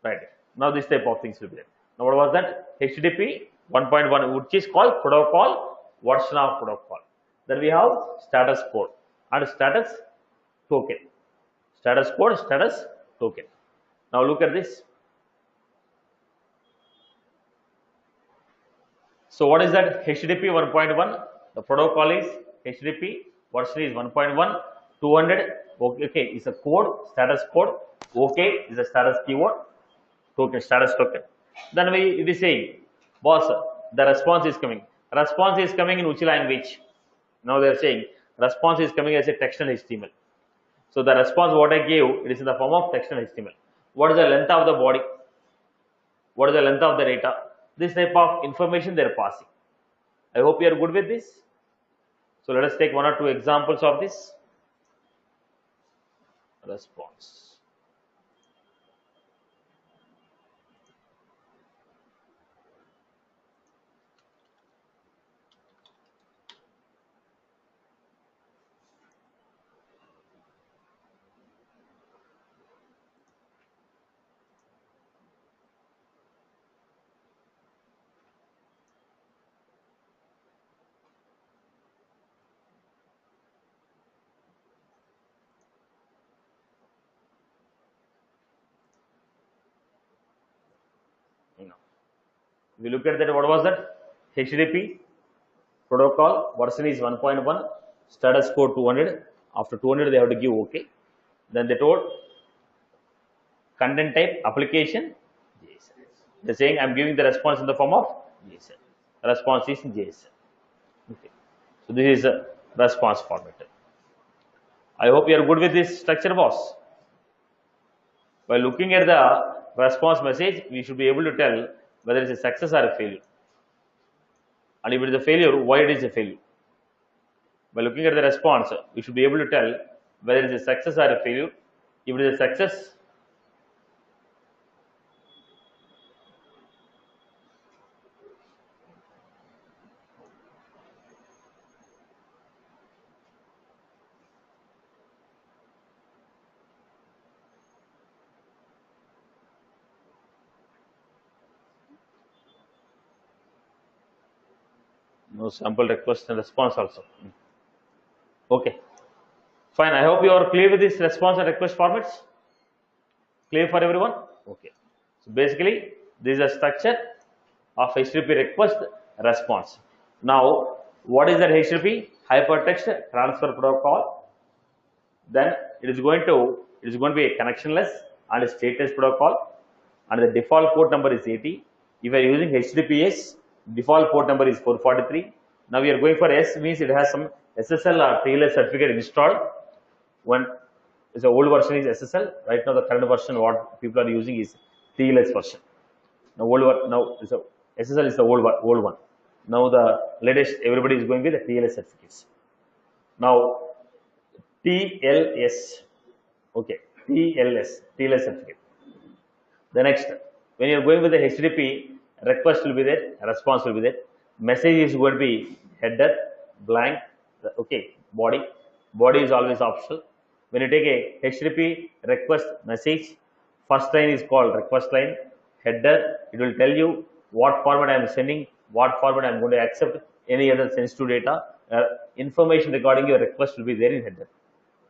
right? Now this type of things will be there. Now what was that? HTTP 1.1, which is called protocol version of protocol. Then we have status code and status token. Status code, status token. Now look at this. So what is that? HTTP 1.1. The protocol is HTTP version is 1.1. 200 okay is a code, status code. Okay is a status keyword. Token, status token. Then it is saying, boss, the response is coming. Response is coming in which language? Now they are saying response is coming as a textual HTML. So the response what I gave, it is in the form of textual HTML. What is the length of the body? What is the length of the data? This type of information they are passing. I hope you are good with this. So let us take one or two examples of this response. We look at that, what was that? HTTP protocol version is 1.1, status code 200. After 200 they have to give OK. Then they told content type application JSON. They're saying I'm giving the response in the form of JSON. Response is in JSON. Okay. So this is a response format. I hope you are good with this structure, boss. By looking at the response message, we should be able to tell whether it is a success or a failure. And if it is a failure, why it is a failure. By looking at the response, we should be able to tell whether it is a success or a failure. If it is a success, no sample request and response also. Okay, fine. I hope you are clear with this response and request formats. Clear for everyone? Okay. So basically, This is a structure of HTTP request response. Now, what is that HTTP? Hypertext Transfer Protocol. Then it is going to be a connectionless and a stateless protocol, and the default port number is 80. If you are using HTTPS, default port number is 443. Now we are going for S, means it has some SSL or TLS certificate installed. When the old version is SSL, right now the current version what people are using is TLS version. Now SSL is the old one. Now the latest everybody is going with the TLS certificates. Now TLS, okay, TLS certificate. The next, when you are going with the HTTP, request will be there, response will be there. Message is going to be header, blank, okay, body. Body is always optional. When you take a HTTP request message, first line is called request line. Header, it will tell you what format I am sending, what format I am going to accept, any other sensitive data. Information regarding your request will be there in header.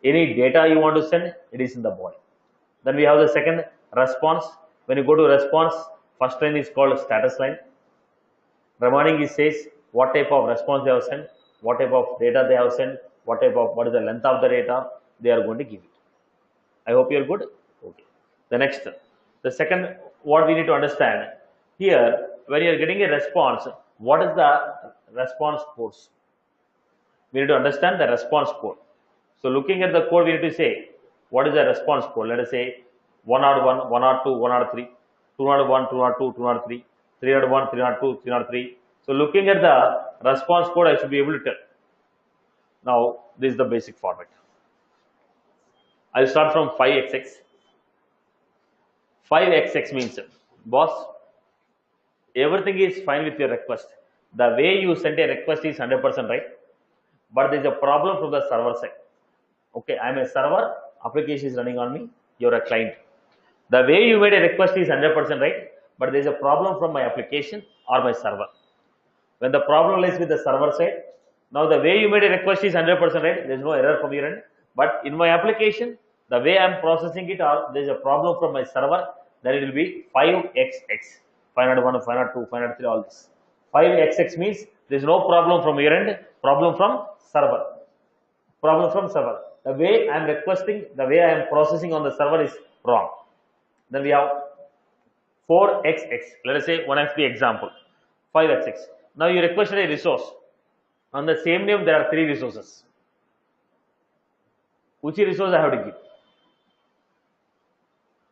Any data you want to send, it is in the body. Then we have the second, response. When you go to response, first line is called status line. Remaining it says what type of response they have sent, what type of data they have sent, what is the length of the data they are going to give it. I hope you are good. Okay. The next, the second, what we need to understand here, when you are getting a response, what is the response codes? We need to understand the response code. So looking at the code, we need to say what is the response code. Let us say 101, 102, 103, 201, 202, 203, 301, 302, 303. So looking at the response code, I should be able to tell. Now this is the basic format. I will start from 5xx. 5xx means, boss, everything is fine with your request. The way you send a request is 100% right, but there is a problem from the server side. Okay, I am a server, application is running on me, you are a client. The way you made a request is 100% right, but there is a problem from my application or my server. When the problem lies with the server side, now the way you made a request is 100% right, there is no error from your end, but in my application, the way I am processing it, or there is a problem from my server, then it will be 5xx, 501, 502, 503, all this. 5xx means there is no problem from your end, problem from server. Problem from server. The way I am requesting, the way I am processing on the server is wrong. Then we have 4xx. Let us say 1xp example. 5xx. Now you requested a resource. On the same name, there are 3 resources. Which resource I have to give?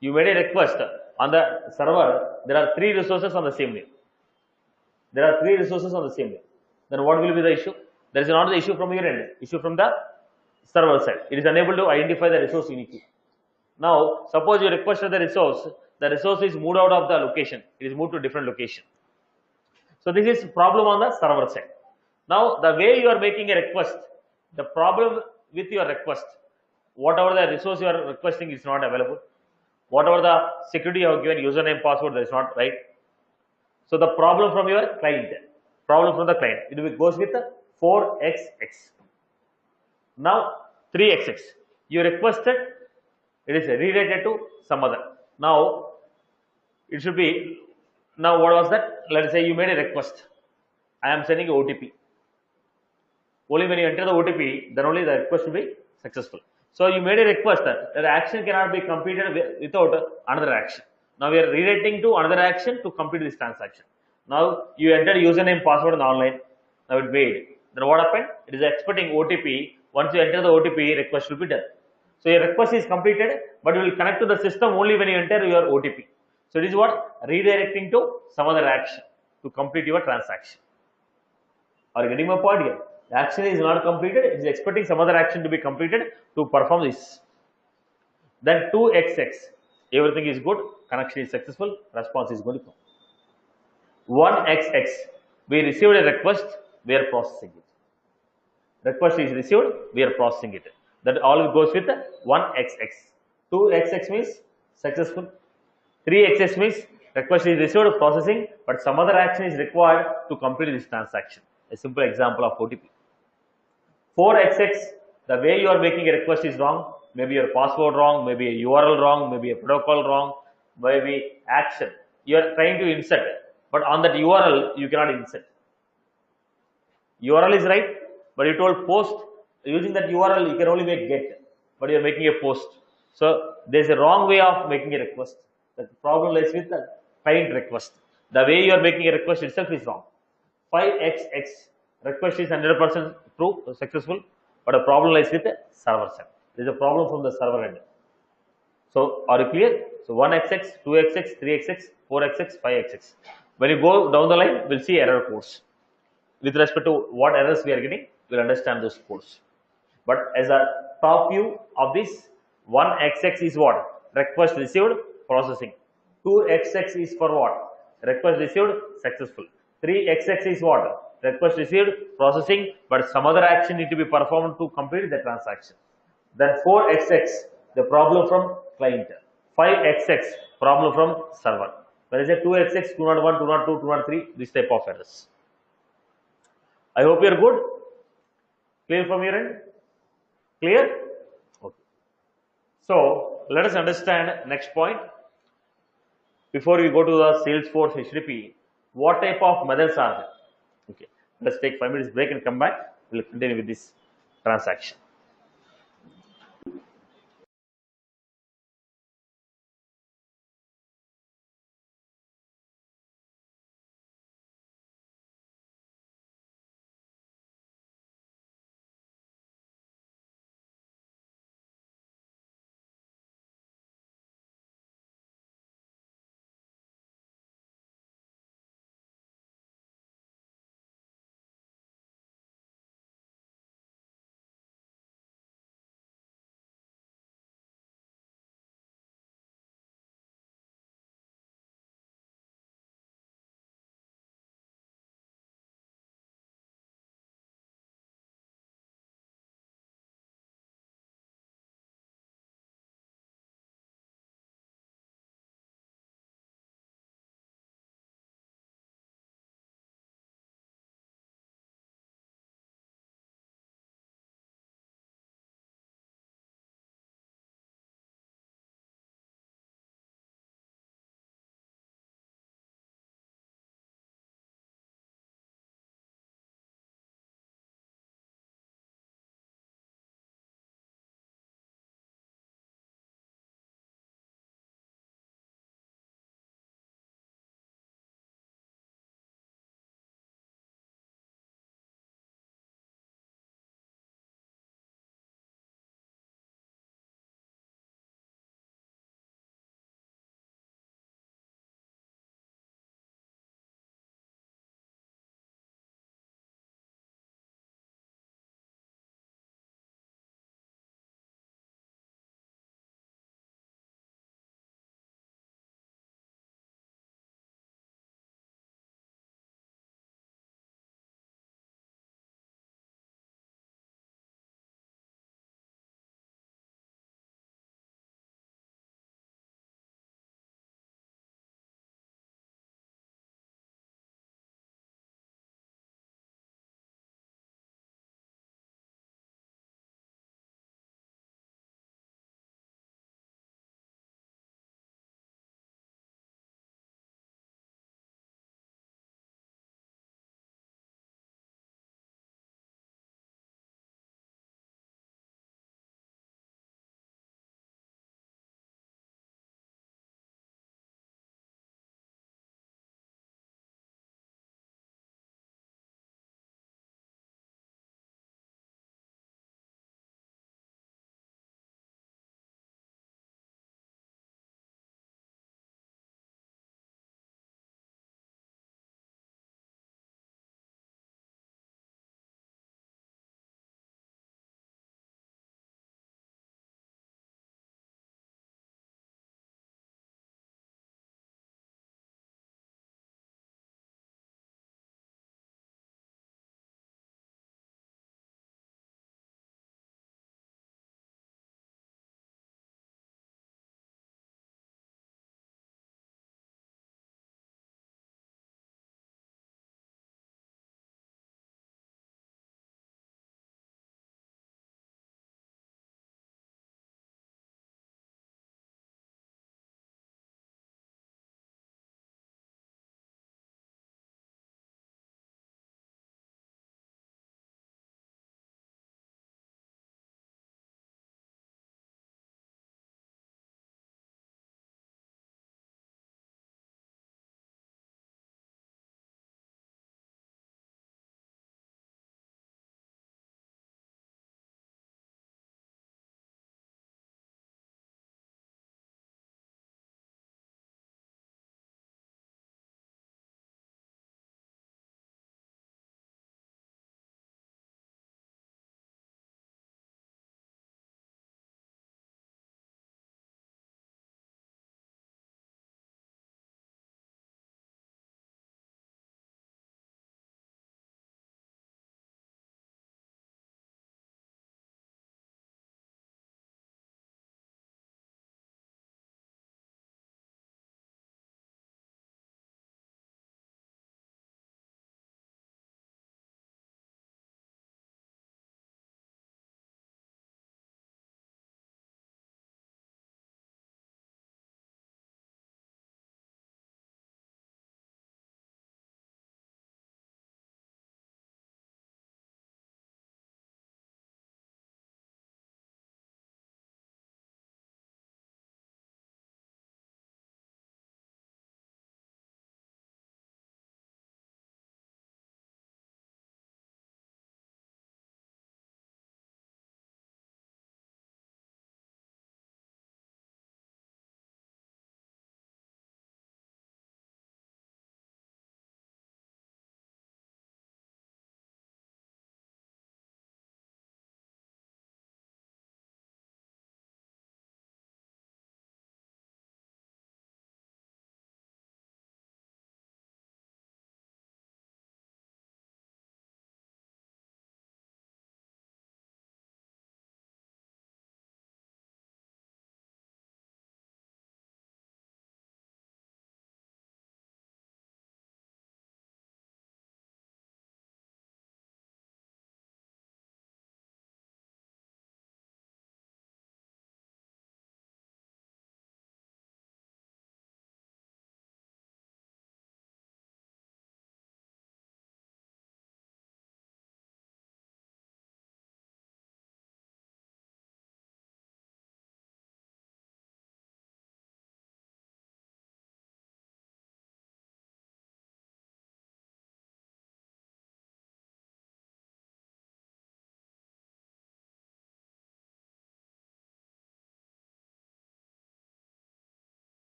You made a request on the server. There are 3 resources on the same name. There are 3 resources on the same name. Then what will be the issue? There is not the issue from your end. Issue from the server side. It is unable to identify the resource uniquely. Now, suppose you requested the resource is moved out of the location. It is moved to a different location. So this is problem on the server side. Now, the way you are making a request, the problem with your request, whatever the resource you are requesting is not available. Whatever the security you have given, username, password, that is not right. So the problem from your client, problem from the client, it goes with 4xx. Now 3xx, you requested, it is redirected to some other. Now it should be, now what was that? Let us say you made a request. I am sending a OTP. Only when you enter the OTP, then only the request will be successful. So you made a request, the action cannot be completed without another action. Now we are redirecting to another action to complete this transaction. Now you entered username, password in online. Now it made. Then what happened? It is expecting OTP. Once you enter the OTP, request will be done. So your request is completed, but you will connect to the system only when you enter your OTP. So it is what? Redirecting to some other action to complete your transaction. Are you getting my point here? The action is not completed, it is expecting some other action to be completed to perform this. Then 2xx, everything is good, connection is successful, response is going to come. 1xx, we received a request, we are processing it. Request is received, we are processing it. That all goes with 1xx. 2xx means successful. 3xx means request is received, processing, but some other action is required to complete this transaction. A simple example of OTP. 4xx, the way you are making a request is wrong. Maybe your password wrong, maybe a URL wrong, maybe a protocol wrong, maybe action. you are trying to insert, but on that URL you cannot insert. URL is right, but you told post. Using that URL you can only make get, but you are making a post. So there is a wrong way of making a request. The problem lies with the client request. The way you are making a request itself is wrong. 5xx request is 100% true, successful, but the problem lies with the server side. There is a problem from the server end. So are you clear? So 1xx, 2xx, 3xx, 4xx, 5xx. When you go down the line, we'll see error codes. With respect to what errors we are getting, we'll understand those codes. But as a top view of this, 1xx is what? Request received, processing. 2xx is for what? Request received, successful. 3xx is what? Request received, processing, but some other action need to be performed to complete the transaction. Then 4xx, the problem from client. 5xx, problem from server. When I say 2xx, 201, 202, 203, this type of errors. I hope you are good. Clear from your end? Clear? Okay. So let us understand next point. Before we go to the Salesforce HTTP, what type of methods are there? Okay. Let's take 5 minutes break and come back. We'll continue with this transaction.